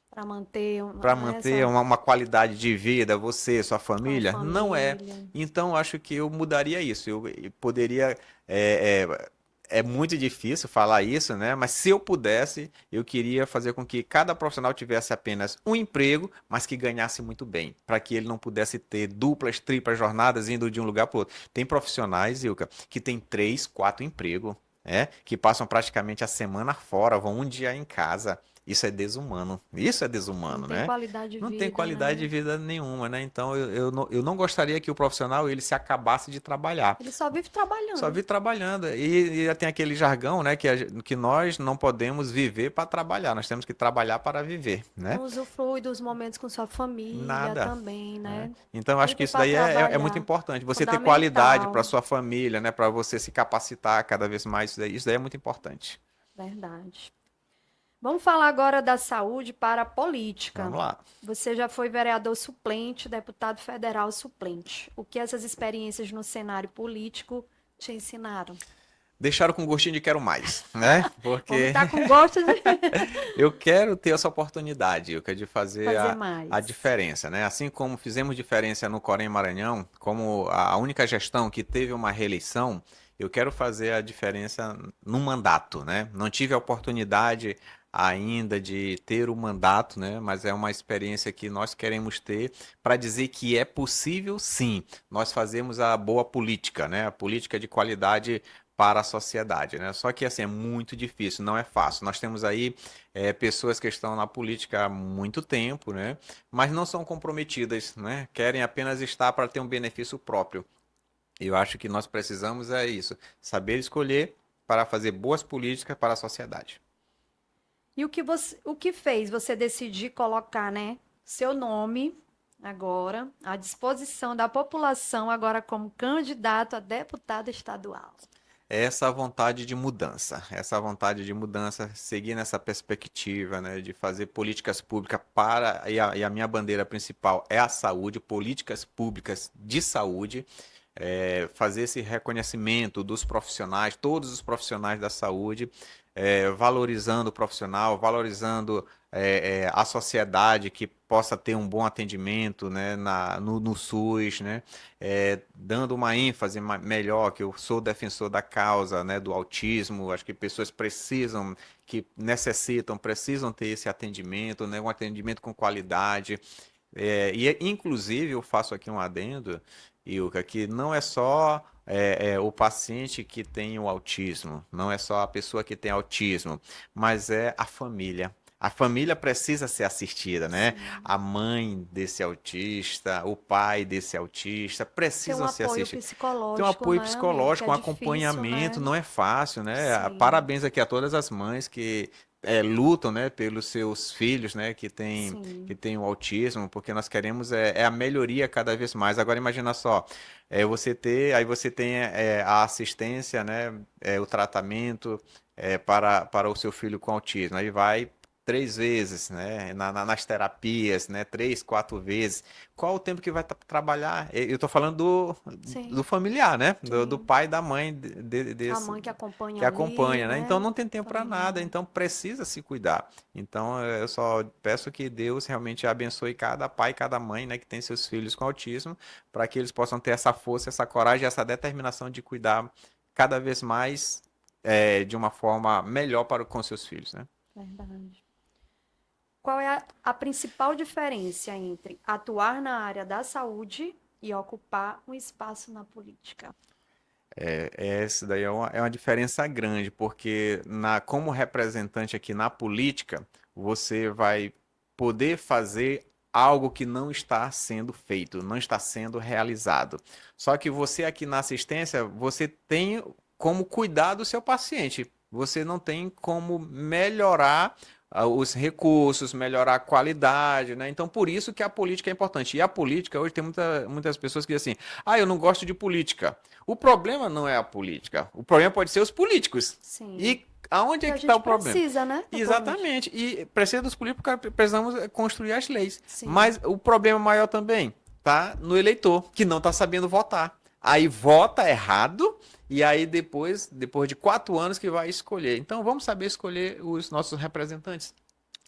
Para manter Para manter essa uma qualidade de vida, você, sua com a família? Não é. família. Então, acho que eu mudaria isso. Eu poderia. É, é muito difícil falar isso, né? Mas se eu pudesse, eu queria fazer com que cada profissional tivesse apenas um emprego, mas que ganhasse muito bem, para que ele não pudesse ter duplas, triplas jornadas indo de um lugar para o outro. Tem profissionais, Ilka, que tem 3, 4 empregos, que passam praticamente a semana fora, vão um dia em casa. Isso é desumano. Isso é Não desumano, tem né? qualidade de Não tem vida, qualidade de né? vida nenhuma, né? Então eu não gostaria que o profissional ele se acabasse de trabalhar. Ele só vive Só trabalhando. vi trabalhando. E tem aquele jargão, né? Que nós não podemos viver para trabalhar, nós temos que trabalhar para viver, né? Não usufrui dos momentos com sua família Nada. também, Né? né? Então, eu acho que Vive isso para daí é muito trabalhar. importante. Você ter qualidade para Fundamental. sua família, né? Para você se capacitar cada vez mais. Isso daí é muito importante. Verdade. Vamos falar agora da saúde para a política. Vamos lá. Você já foi vereador suplente, deputado federal suplente. O que essas experiências no cenário político te ensinaram? Deixaram com gostinho de quero mais, né? O homem Porque tá com gosto de eu quero ter essa oportunidade, eu quero de fazer fazer a mais. diferença, né? Assim como fizemos diferença no Corém Maranhão, como a única gestão que teve uma reeleição, eu quero fazer a diferença no mandato, né? Não tive a oportunidade ainda de ter o mandato, né? Mas é uma experiência que nós queremos ter para dizer que é possível, sim. Nós fazemos a boa política, né? A política de qualidade para a sociedade, né? Só que assim é muito difícil, não é fácil. Nós temos aí pessoas que estão na política há muito tempo, né? Mas não são comprometidas, né? Querem apenas estar para ter um benefício próprio. E eu acho que nós precisamos é isso, saber escolher para fazer boas políticas para a sociedade. E o que fez você decidir colocar, né, seu nome agora à disposição da população agora como candidato a deputado estadual? Essa vontade de mudança, seguir nessa perspectiva, né, de fazer políticas públicas para, e a minha bandeira principal é a saúde, políticas públicas de saúde, fazer esse reconhecimento dos profissionais, todos os profissionais da saúde, valorizando o profissional, valorizando a sociedade que possa ter um bom atendimento, né, no SUS, né, dando uma ênfase melhor, que eu sou defensor da causa, né, do autismo, acho que pessoas precisam, que necessitam, precisam ter esse atendimento, né, um atendimento com qualidade, inclusive, eu faço aqui um adendo, Ilka, que não é só o paciente que tem o autismo, não é só a pessoa que tem autismo, mas é a família. A família precisa ser assistida, né? Sim. A mãe desse autista, o pai desse autista Ter um precisam ser apoio assistidos. Tem um psicológico, apoio né, amigo? Que psicológico, é um difícil, acompanhamento, né? não é fácil, né? Sim, Parabéns aqui a todas as mães que lutam, né, pelos seus filhos, né, que sim. tem o autismo, porque nós queremos a melhoria cada vez mais. Agora imagina só, aí você tem a assistência, né, o tratamento para o seu filho com autismo. Aí vai três vezes, né? Nas terapias, né? Três, quatro vezes. Qual o tempo que vai trabalhar? Eu estou falando do Sim, familiar, né? Do sim. pai e da mãe A desse mãe que acompanha que ali, acompanha, né? Então né? não tem tempo para nada, Familiar. então precisa se cuidar. Então eu só peço que Deus realmente abençoe cada pai e cada mãe, né, que tem seus filhos com autismo, para que eles possam ter essa força, essa coragem, essa determinação de cuidar cada vez mais de uma forma melhor com seus filhos, né? Verdade. Qual é a principal diferença entre atuar na área da saúde e ocupar um espaço na política? Essa daí é uma diferença grande, porque como representante aqui na política, você vai poder fazer algo que não está sendo feito, não está sendo realizado. Só que você aqui na assistência, você tem como cuidar do seu paciente. Você não tem como melhorar os recursos, melhorar a qualidade, né? Então, por isso que a política é importante. E a política, hoje tem muitas pessoas que dizem assim, eu não gosto de política. O problema não é a política. O problema pode ser os políticos. Sim. E aonde E é a que está gente o problema? precisa, né, da política. Exatamente. E precisa dos políticos porque precisamos construir as leis. Sim. Mas o problema maior também tá no eleitor, que não está sabendo votar. Aí vota errado e aí depois de 4 anos que vai escolher. Então vamos saber escolher os nossos representantes.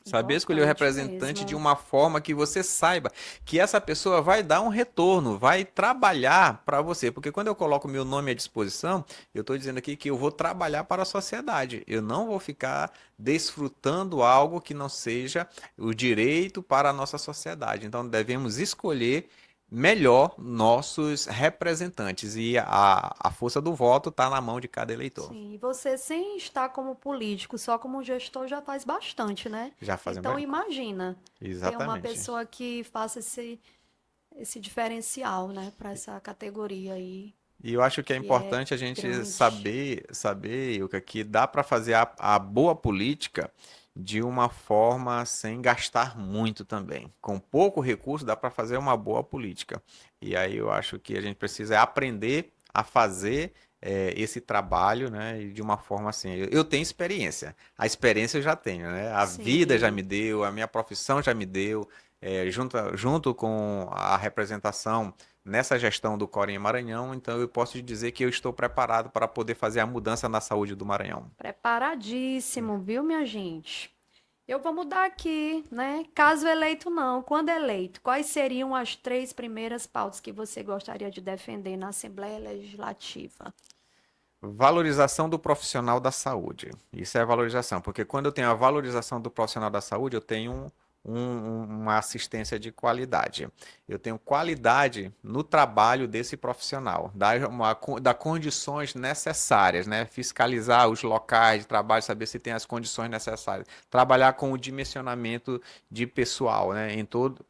Saber escolher o Importante representante de mesmo. uma forma que você saiba que essa pessoa vai dar um retorno, vai trabalhar para você. Porque quando eu coloco meu nome à disposição, eu estou dizendo aqui que eu vou trabalhar para a sociedade. Eu não vou ficar desfrutando algo que não seja o direito para a nossa sociedade. Então devemos escolher melhor nossos representantes. E a força do voto está na mão de cada eleitor. Sim, e você sem estar como político, só como gestor já faz bastante, né? Já fazem Então bem. imagina ter uma Exatamente. pessoa que faça esse diferencial, né, para essa categoria aí, E eu acho que é que é importante a gente grande. saber, Ilka, que dá para fazer a boa política de uma forma sem gastar muito também. Com pouco recurso dá para fazer uma boa política. E aí eu acho que a gente precisa aprender a fazer esse trabalho, né, e de uma forma assim. Eu tenho experiência, a experiência eu já tenho, né? A vida já me Sim, deu, a minha profissão já me deu, junto com a representação nessa gestão do Corém Maranhão, então eu posso te dizer que eu estou preparado para poder fazer a mudança na saúde do Maranhão. preparadíssimo, viu, minha gente? Eu vou mudar aqui, né? Caso eleito não, quando eleito, quais seriam as três primeiras pautas que você gostaria de defender na Assembleia Legislativa? Valorização do profissional da saúde. Isso é valorização, porque quando eu tenho a valorização do profissional da saúde, eu tenho uma assistência de qualidade. Eu tenho qualidade no trabalho desse profissional, dar condições necessárias, né? Fiscalizar os locais de trabalho, saber se tem as condições necessárias. Trabalhar com o dimensionamento de pessoal, né?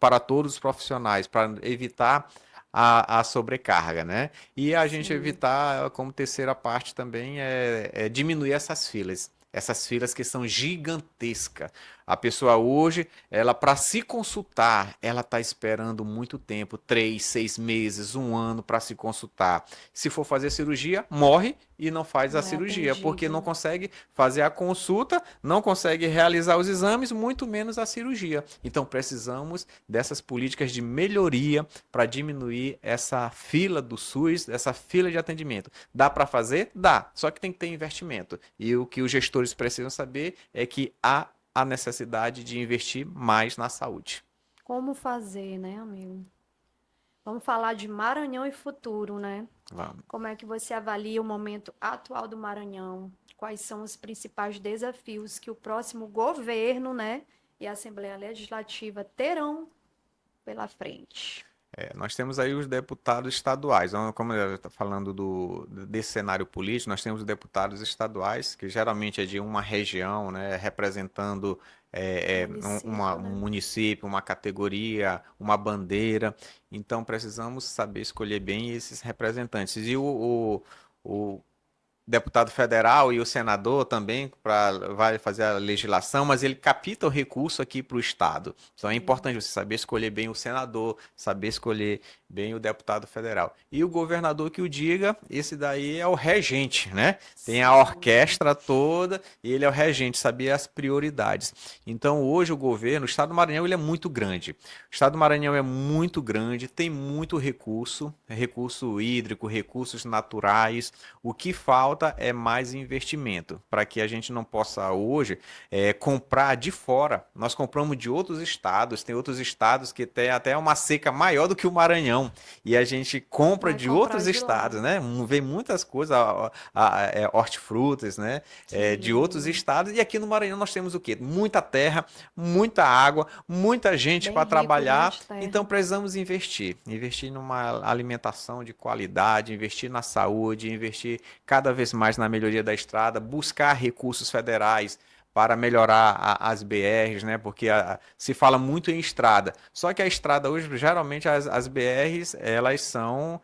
Para todos os profissionais, para evitar a sobrecarga, né? E a gente Sim, evitar, como terceira parte também, é diminuir essas filas. Essas filas que são gigantescas. A pessoa hoje, ela para se consultar, ela está esperando muito tempo, 3, 6 meses, um ano para se consultar. Se for fazer cirurgia, morre e não faz a não é cirurgia, porque não atendido. consegue fazer a consulta, não consegue realizar os exames, muito menos a cirurgia. Então precisamos dessas políticas de melhoria para diminuir essa fila do SUS, essa fila de atendimento. Dá para fazer? Dá, só que tem que ter investimento. E o que os gestores precisam saber é que há a necessidade de investir mais na saúde. Como fazer, né, amigo? Vamos falar de Maranhão e futuro, né? Vamos. Como é que você avalia o momento atual do Maranhão? Quais são os principais desafios que o próximo governo, né, e a Assembleia Legislativa terão pela frente? Nós temos aí os deputados estaduais. Então, como eu estou falando desse cenário político, nós temos os deputados estaduais, que geralmente é de uma região, né, representando Município, um né? município, uma categoria, uma bandeira. Então, precisamos saber escolher bem esses representantes. E o deputado federal e o senador também vai fazer a legislação, mas ele capta o recurso aqui para o Estado. Então é Sim. importante você saber escolher bem o senador, saber escolher bem o deputado federal. E o governador que o diga, esse daí é o regente, né? Tem a Sim. orquestra toda e ele é o regente, saber as prioridades. Então hoje o governo, o Estado do Maranhão, ele é muito grande. O Estado do Maranhão é muito grande, tem muito recurso, recurso hídrico, recursos naturais. O que falta é mais investimento, para que a gente não possa hoje comprar de fora. Nós compramos de outros estados, tem outros estados que tem até uma seca maior do que o Maranhão, e a gente compra Vai de comprar outros de lá. estados, né? Vem muitas coisas, hortifrutas, né? De outros Sim. estados, e aqui no Maranhão nós temos o quê? Muita terra, muita água, muita gente Bem para rico, né, trabalhar, de então terra. precisamos investir. Investir numa alimentação de qualidade, investir na saúde, investir cada vez mais na melhoria da estrada, buscar recursos federais para melhorar as BRs, né? Porque se fala muito em estrada. Só que a estrada hoje, geralmente, as BRs, elas são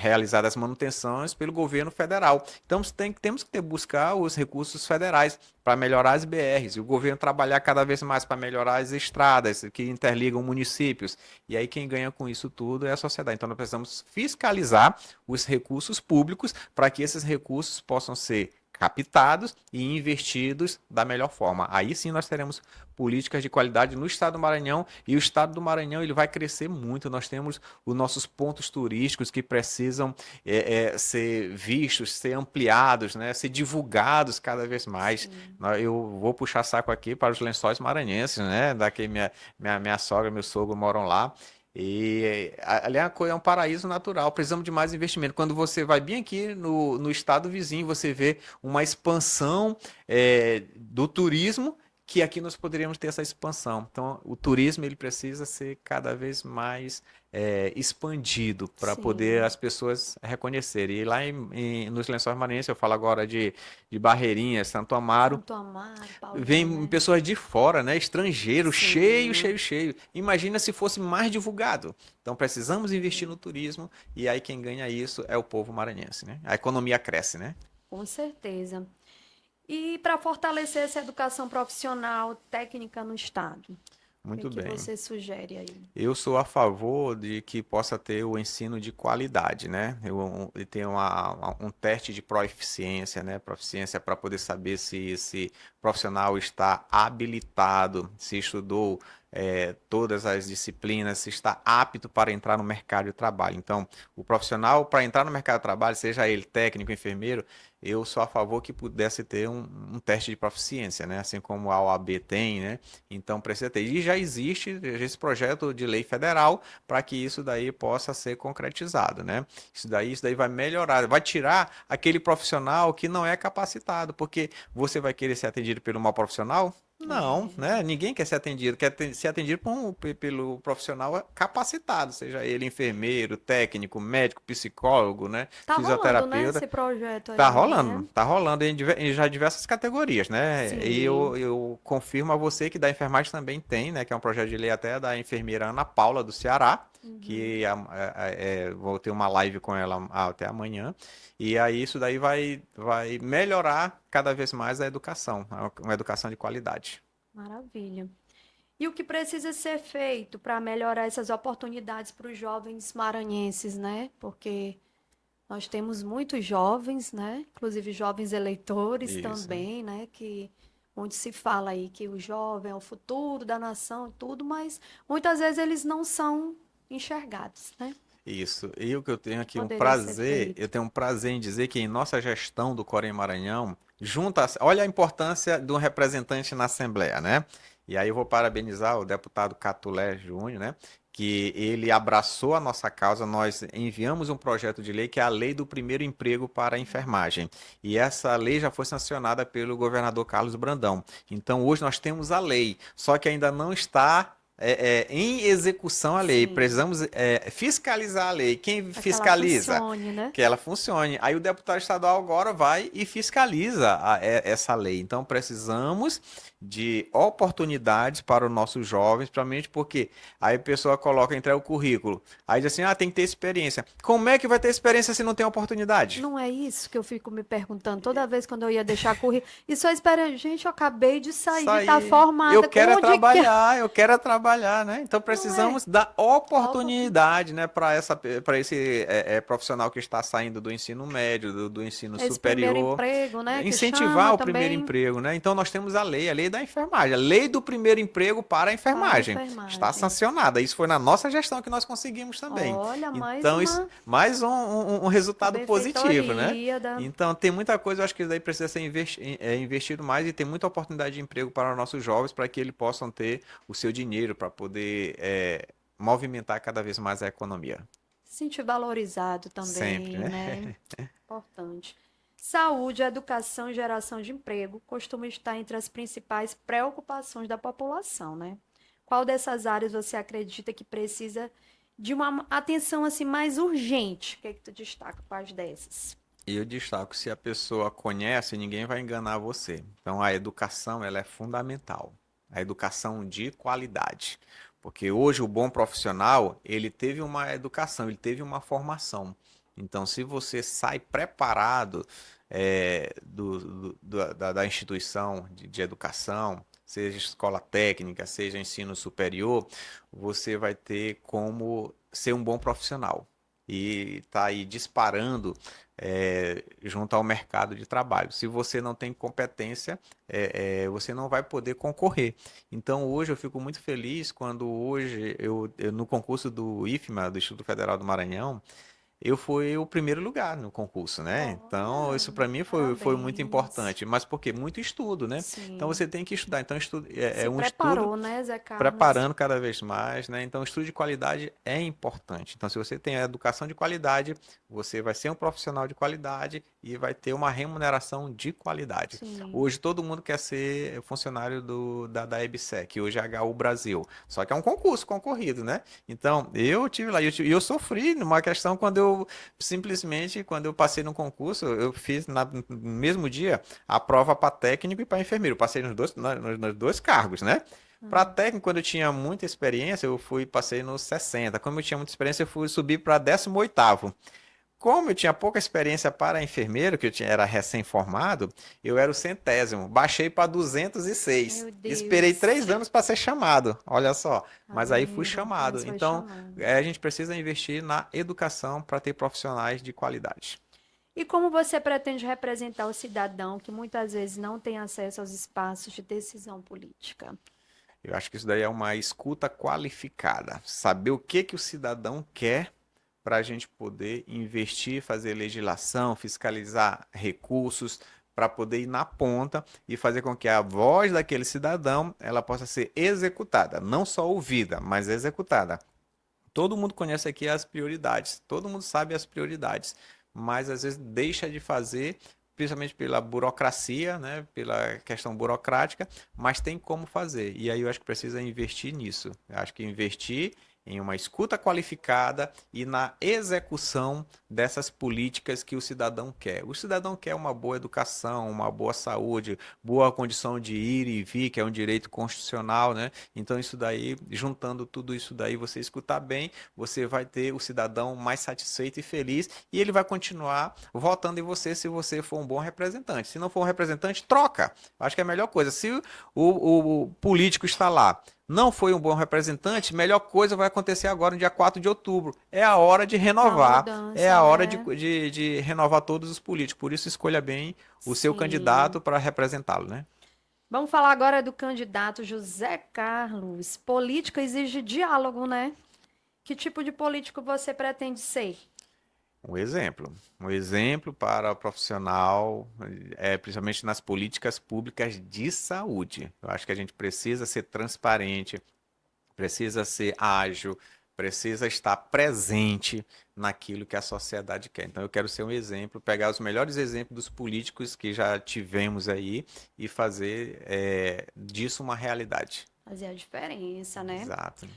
realizadas manutenções pelo governo federal. Então temos que buscar os recursos federais para melhorar as BRs e o governo trabalhar cada vez mais para melhorar as estradas que interligam municípios. E aí quem ganha com isso tudo é a sociedade. Então nós precisamos fiscalizar os recursos públicos para que esses recursos possam ser captados e investidos da melhor forma. Aí sim nós teremos políticas de qualidade no estado do Maranhão, e o estado do Maranhão ele vai crescer muito. Nós temos os nossos pontos turísticos que precisam ser vistos, ser ampliados, né, ser divulgados cada vez mais. Sim. Eu vou puxar saco aqui para os Lençóis Maranhenses, né? Daqui minha sogra, meu sogro moram lá. E ali é um paraíso natural. Precisamos de mais investimento. Quando você vai bem aqui no estado vizinho, você vê uma expansão do turismo, que aqui nós poderíamos ter essa expansão. Então, o turismo ele precisa ser cada vez mais expandido para poder Sim. as pessoas reconhecerem. E lá nos Lençóis Maranhenses, eu falo agora de Barreirinhas, Santo Amaro, Santo Amaro, Paulista, vem né? pessoas de fora, né? Estrangeiros, cheio, Sim. cheio, cheio. Imagina se fosse mais divulgado. Então precisamos investir no turismo e aí quem ganha isso é o povo maranhense, né? A economia cresce, né? Com certeza. E para fortalecer essa educação profissional técnica no estado, o que Muito que bem. você sugere aí? Eu sou a favor de que possa ter o ensino de qualidade, né? Eu tenho um teste de proficiência, né? Proficiência para poder saber se esse profissional está habilitado, se estudou todas as disciplinas, se está apto para entrar no mercado de trabalho. Então, o profissional, para entrar no mercado de trabalho, seja ele técnico, enfermeiro, eu sou a favor que pudesse ter um teste de proficiência, né? Assim como a OAB tem, né? Então precisa ter. E já existe esse projeto de lei federal para que isso daí possa ser concretizado, né? Isso daí vai melhorar, vai tirar aquele profissional que não é capacitado, porque você vai querer ser atendido pelo mal profissional? Não, É, né? Ninguém quer ser atendido, ser atendido pelo profissional capacitado, seja ele enfermeiro, técnico, médico, psicólogo, né? tá rolando, né, Fisioterapeuta. esse projeto aí, né? Tá rolando em já diversas categorias, né? E Sim. eu confirmo a você que da enfermagem também tem, né? Que é um projeto de lei até da enfermeira Ana Paula do Ceará, Uhum. que vou ter uma live com ela até amanhã. E aí isso daí vai melhorar cada vez mais a educação, uma educação de qualidade. Maravilha. E o que precisa ser feito para melhorar essas oportunidades para os jovens maranhenses, né? Porque nós temos muitos jovens, né? Inclusive jovens eleitores Isso. também, né? Que onde se fala aí que o jovem é o futuro da nação e tudo, mas muitas vezes eles não são enxergados, né? Isso. E o que eu tenho aqui Poderia ser eu feito. tenho um prazer em dizer que em nossa gestão do Corém Maranhão, olha a importância de um representante na Assembleia, né? E aí eu vou parabenizar o deputado Catulé Júnior, né? Que ele abraçou a nossa causa. Nós enviamos um projeto de lei que é a Lei do Primeiro Emprego para a Enfermagem. E essa lei já foi sancionada pelo governador Carlos Brandão. Então hoje nós temos a lei, só que ainda não está em execução a lei. Sim, Precisamos fiscalizar a lei. Quem para que ela fiscaliza? funcione, né? Que ela funcione. Aí o deputado estadual agora vai e fiscaliza essa lei. Então precisamos de oportunidades para os nossos jovens, principalmente porque aí a pessoa coloca, entrega o currículo. Aí diz assim, tem que ter experiência. Como é que vai ter experiência se não tem oportunidade? Não é isso que eu fico me perguntando toda vez quando eu ia deixar currículo. E só espera, gente, eu acabei de sair Isso de estar aí. Eu formada. quero é Onde que trabalhar, eu quero é trabalhar, né? Então não é? precisamos dar Oportunidade. oportunidade, né, para esse profissional que está saindo do ensino médio, do ensino Esse primeiro superior, emprego, né, que incentivar chama o primeiro também emprego, né? Então nós temos a lei da enfermagem, a lei do primeiro emprego para a para a enfermagem. Está enfermagem. sancionada. Isso foi na nossa gestão que nós conseguimos também. Olha, mais Então, isso, uma mais um resultado positivo, né? benfeitoria da. Então, tem muita coisa, eu acho que daí precisa ser investido mais e tem muita oportunidade de emprego para os nossos jovens para que eles possam ter o seu dinheiro para poder movimentar cada vez mais a economia. Se sentir valorizado Sempre, também, né? né? Importante. Saúde, educação e geração de emprego costumam estar entre as principais preocupações da população, né? Qual dessas áreas você acredita que precisa de uma atenção assim mais urgente? O que é que tu destaca? Quais dessas? E eu destaco, se a pessoa conhece, ninguém vai enganar você. Então, a educação, ela é fundamental. A educação de qualidade. Porque hoje o bom profissional, ele teve uma educação, ele teve uma formação. Então, se você sai preparado da instituição de educação, seja escola técnica, seja ensino superior, você vai ter como ser um bom profissional. E tá aí disparando junto ao mercado de trabalho. Se você não tem competência, você não vai poder concorrer. Então, hoje eu fico muito feliz quando hoje no concurso do IFMA, do Instituto Federal do Maranhão, eu fui o primeiro lugar no concurso, né? Então, Olha, isso para mim foi muito parabéns. importante. Mas por quê? Muito estudo, né? Então, Sim. você tem que estudar. Então, é Se um estudo preparou, né, Zé Carlos? preparando cada vez mais, né? Então, o estudo de qualidade é importante. Então, se você tem a educação de qualidade, você vai ser um profissional de qualidade e vai ter uma remuneração de qualidade. Sim. Hoje, todo mundo quer ser funcionário da EBSEC, hoje é HU Brasil. Só que é um concurso concorrido, né? Então, eu tive lá, e eu sofri numa questão quando eu passei no concurso, eu fiz no mesmo dia a prova para técnico e para enfermeiro. Eu passei nos dois cargos, né? Para Hum. técnico, quando eu tinha muita experiência, passei nos 60. Como eu tinha muita experiência, eu fui subir para 18º. Como eu tinha pouca experiência para enfermeiro, era recém-formado, eu era o 100º. Baixei para 206. Meu Esperei Deus. 3 anos para ser chamado. Olha só. Tá Mas aí fui vendo? chamado. Mas foi Então, chamando. a gente precisa investir na educação para ter profissionais de qualidade. E como você pretende representar o cidadão que muitas vezes não tem acesso aos espaços de decisão política? Eu acho que isso daí é uma escuta qualificada. Saber o que que o cidadão quer para a gente poder investir, fazer legislação, fiscalizar recursos, para poder ir na ponta e fazer com que a voz daquele cidadão ela possa ser executada, não só ouvida, mas executada. Todo mundo conhece aqui as prioridades, todo mundo sabe as prioridades, mas às vezes deixa de fazer, principalmente pela burocracia, né, pela questão burocrática, mas tem como fazer. E aí eu acho que precisa investir nisso. Eu acho que investir em uma escuta qualificada e na execução dessas políticas que o cidadão quer. O cidadão quer uma boa educação, uma boa saúde, boa condição de ir e vir, que é um direito constitucional, né? Então, isso daí, juntando tudo isso daí, você escutar bem, você vai ter o cidadão mais satisfeito e feliz e ele vai continuar votando em você se você for um bom representante. Se não for um representante, troca. Acho que é a melhor coisa. Se o político está lá, não foi um bom representante, melhor coisa vai acontecer agora no dia 4 de outubro. É a hora de Da renovar. É mudança, a hora de, né? de, de renovar todos os políticos. Por isso, escolha bem o seu Sim. candidato para representá-lo, né? Vamos falar agora do candidato José Carlos. Política exige diálogo, né? Que tipo de político você pretende ser? Um exemplo. Um exemplo para o profissional, principalmente nas políticas públicas de saúde. Eu acho que a gente precisa ser transparente, precisa ser ágil, precisa estar presente naquilo que a sociedade quer. Então, eu quero ser um exemplo, pegar os melhores exemplos dos políticos que já tivemos aí e fazer disso uma realidade. fazer a diferença, né? Exato.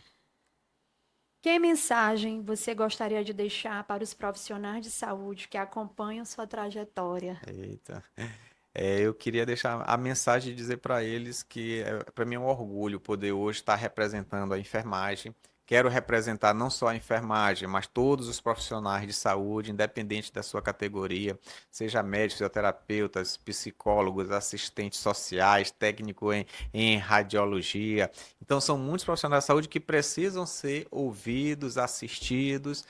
Que mensagem você gostaria de deixar para os profissionais de saúde que acompanham sua trajetória? Eita. Eu queria deixar a mensagem de dizer para eles que para mim é um orgulho poder hoje estar representando a enfermagem. Quero representar não só a enfermagem, mas todos os profissionais de saúde, independente da sua categoria, seja médicos, fisioterapeutas, psicólogos, assistentes sociais, técnico em radiologia. Então, são muitos profissionais de saúde que precisam ser ouvidos, assistidos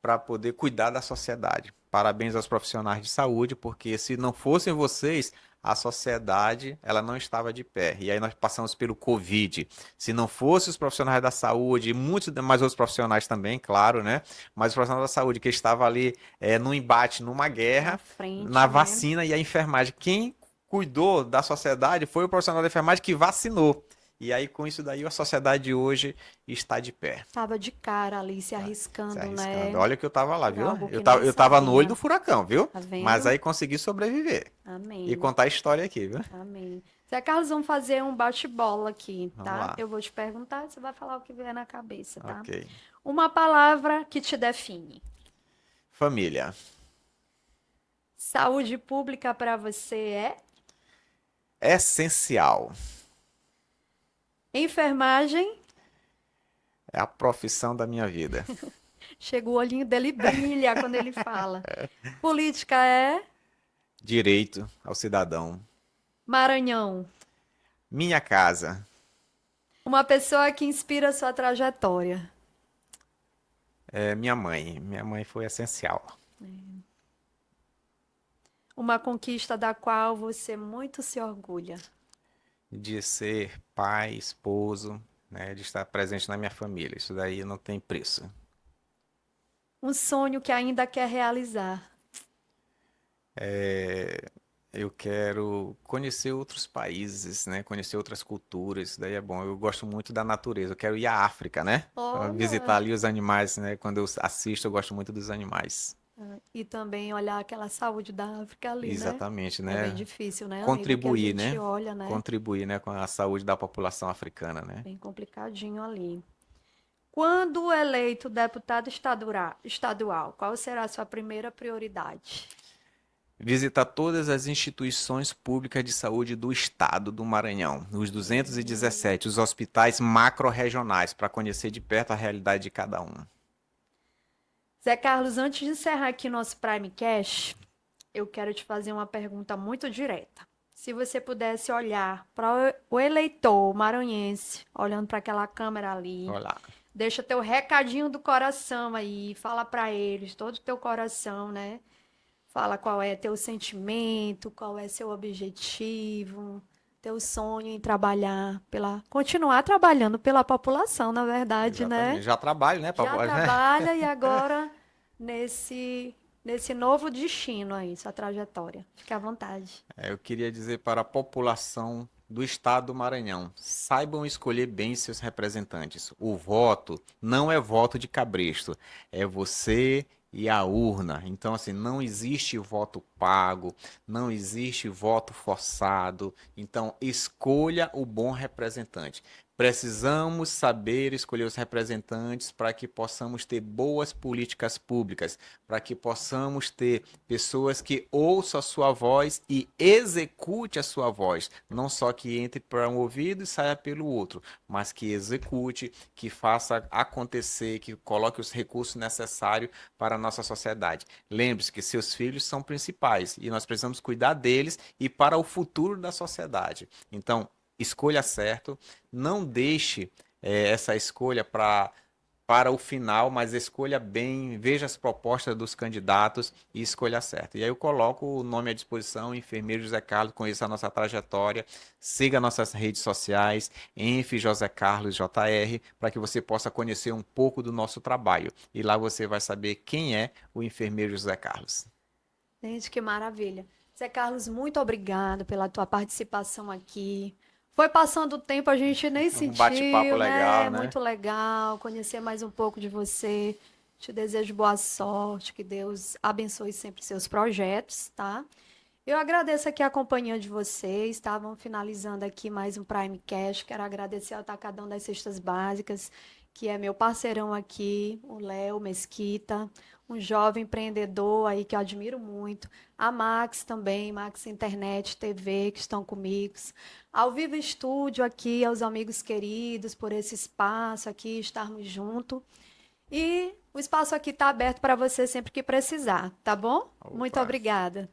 para poder cuidar da sociedade. Parabéns aos profissionais de saúde, porque se não fossem vocês, a sociedade ela não estava de pé. E aí nós passamos pelo Covid. Se não fossem os profissionais da saúde, e muitos mais outros profissionais também, claro, né? Mas os profissionais da saúde que estavam ali num embate, numa Na guerra, na frente, né? vacina e a enfermagem. Quem cuidou da sociedade foi o profissional da enfermagem que vacinou. E aí, com isso daí, a sociedade hoje está de pé. Tava de cara ali, se Tá se arriscando, arriscando. né? Olha que eu tava lá, Por viu? algo que nem Eu tava no olho do sabia. furacão, viu? Tá Mas vendo? aí consegui sobreviver e Amém. contar a história aqui, viu? Amém. Zé Carlos, vamos fazer um bate-bola aqui, Vamos tá? lá. Eu vou te perguntar, você vai falar o que vier na cabeça, tá? Ok. Uma palavra que te define. Família. Saúde pública para você é? Essencial. Enfermagem. É a profissão da minha vida. Chega o olhinho dele brilha quando ele fala. Política é? Direito ao cidadão. Maranhão. Minha casa. Uma pessoa que inspira a sua trajetória. É minha mãe. Minha mãe foi essencial. Uma conquista da qual você muito se orgulha. De ser pai, esposo, né? De estar presente na minha família. Isso daí não tem preço. Um sonho que ainda quer realizar. Eu quero conhecer outros países, né? Conhecer outras culturas, isso daí é bom. Eu gosto muito da natureza. Eu quero ir à África, né? Pra visitar Olha. ali os animais, né? Quando eu assisto, eu gosto muito dos animais. E também olhar aquela saúde da África ali, né? Exatamente, É bem né? difícil, né, amigo? Que a Contribuir, gente né? olha, né? Contribuir, né, com a saúde da população africana, né? Bem complicadinho ali. Quando eleito deputado estadual, qual será a sua primeira prioridade? Visitar todas as instituições públicas de saúde do estado do Maranhão, os 217, os hospitais macro-regionais, para conhecer de perto a realidade de cada um. Zé Carlos, antes de encerrar aqui nosso Primecast, eu quero te fazer uma pergunta muito direta. Se você pudesse olhar para o eleitor maranhense, olhando para aquela câmera ali, Olha lá. deixa teu recadinho do coração aí, fala para eles, todo o teu coração, né? Fala qual é teu sentimento, qual é seu objetivo, teu sonho em trabalhar continuar trabalhando pela população, na verdade, Exatamente. né? Já trabalho, né, Já papai? trabalha e agora nesse novo destino aí, sua trajetória. Fique à vontade. Eu queria dizer para a população do estado do Maranhão, saibam escolher bem seus representantes. O voto não é voto de cabresto, é você e a urna. Então, assim, não existe voto pago, não existe voto forçado. Então, escolha o bom representante. Precisamos saber escolher os representantes para que possamos ter boas políticas públicas, para que possamos ter pessoas que ouçam a sua voz e execute a sua voz, não só que entre para um ouvido e saia pelo outro, mas que execute, que faça acontecer, que coloque os recursos necessários para a nossa sociedade. Lembre-se que seus filhos são principais e nós precisamos cuidar deles e para o futuro da sociedade. Então, escolha certo, não deixe essa escolha para o final, mas escolha bem, veja as propostas dos candidatos e escolha certo. E aí eu coloco o nome à disposição, enfermeiro José Carlos, conheça a nossa trajetória, siga nossas redes sociais, Enf José Carlos JR, para que você possa conhecer um pouco do nosso trabalho. E lá você vai saber quem é o enfermeiro José Carlos. Gente, que maravilha. Zé Carlos, muito obrigado pela tua participação aqui. Foi passando o tempo, a gente nem Um bate-papo sentiu, né? legal, né? Muito legal conhecer mais um pouco de você. Te desejo boa sorte, que Deus abençoe sempre seus projetos, tá? Eu agradeço aqui a companhia de vocês. Estavam finalizando aqui mais um Primecast. Quero agradecer ao Atacadão das Cestas Básicas, que é meu parceirão aqui, o Léo Mesquita, um jovem empreendedor aí que eu admiro muito. A Max também, Max Internet TV, que estão comigo. Ao Vivo Estúdio aqui, aos amigos queridos, por esse espaço aqui, estarmos juntos. E o espaço aqui está aberto para você sempre que precisar, tá bom? Muito Opa, obrigada.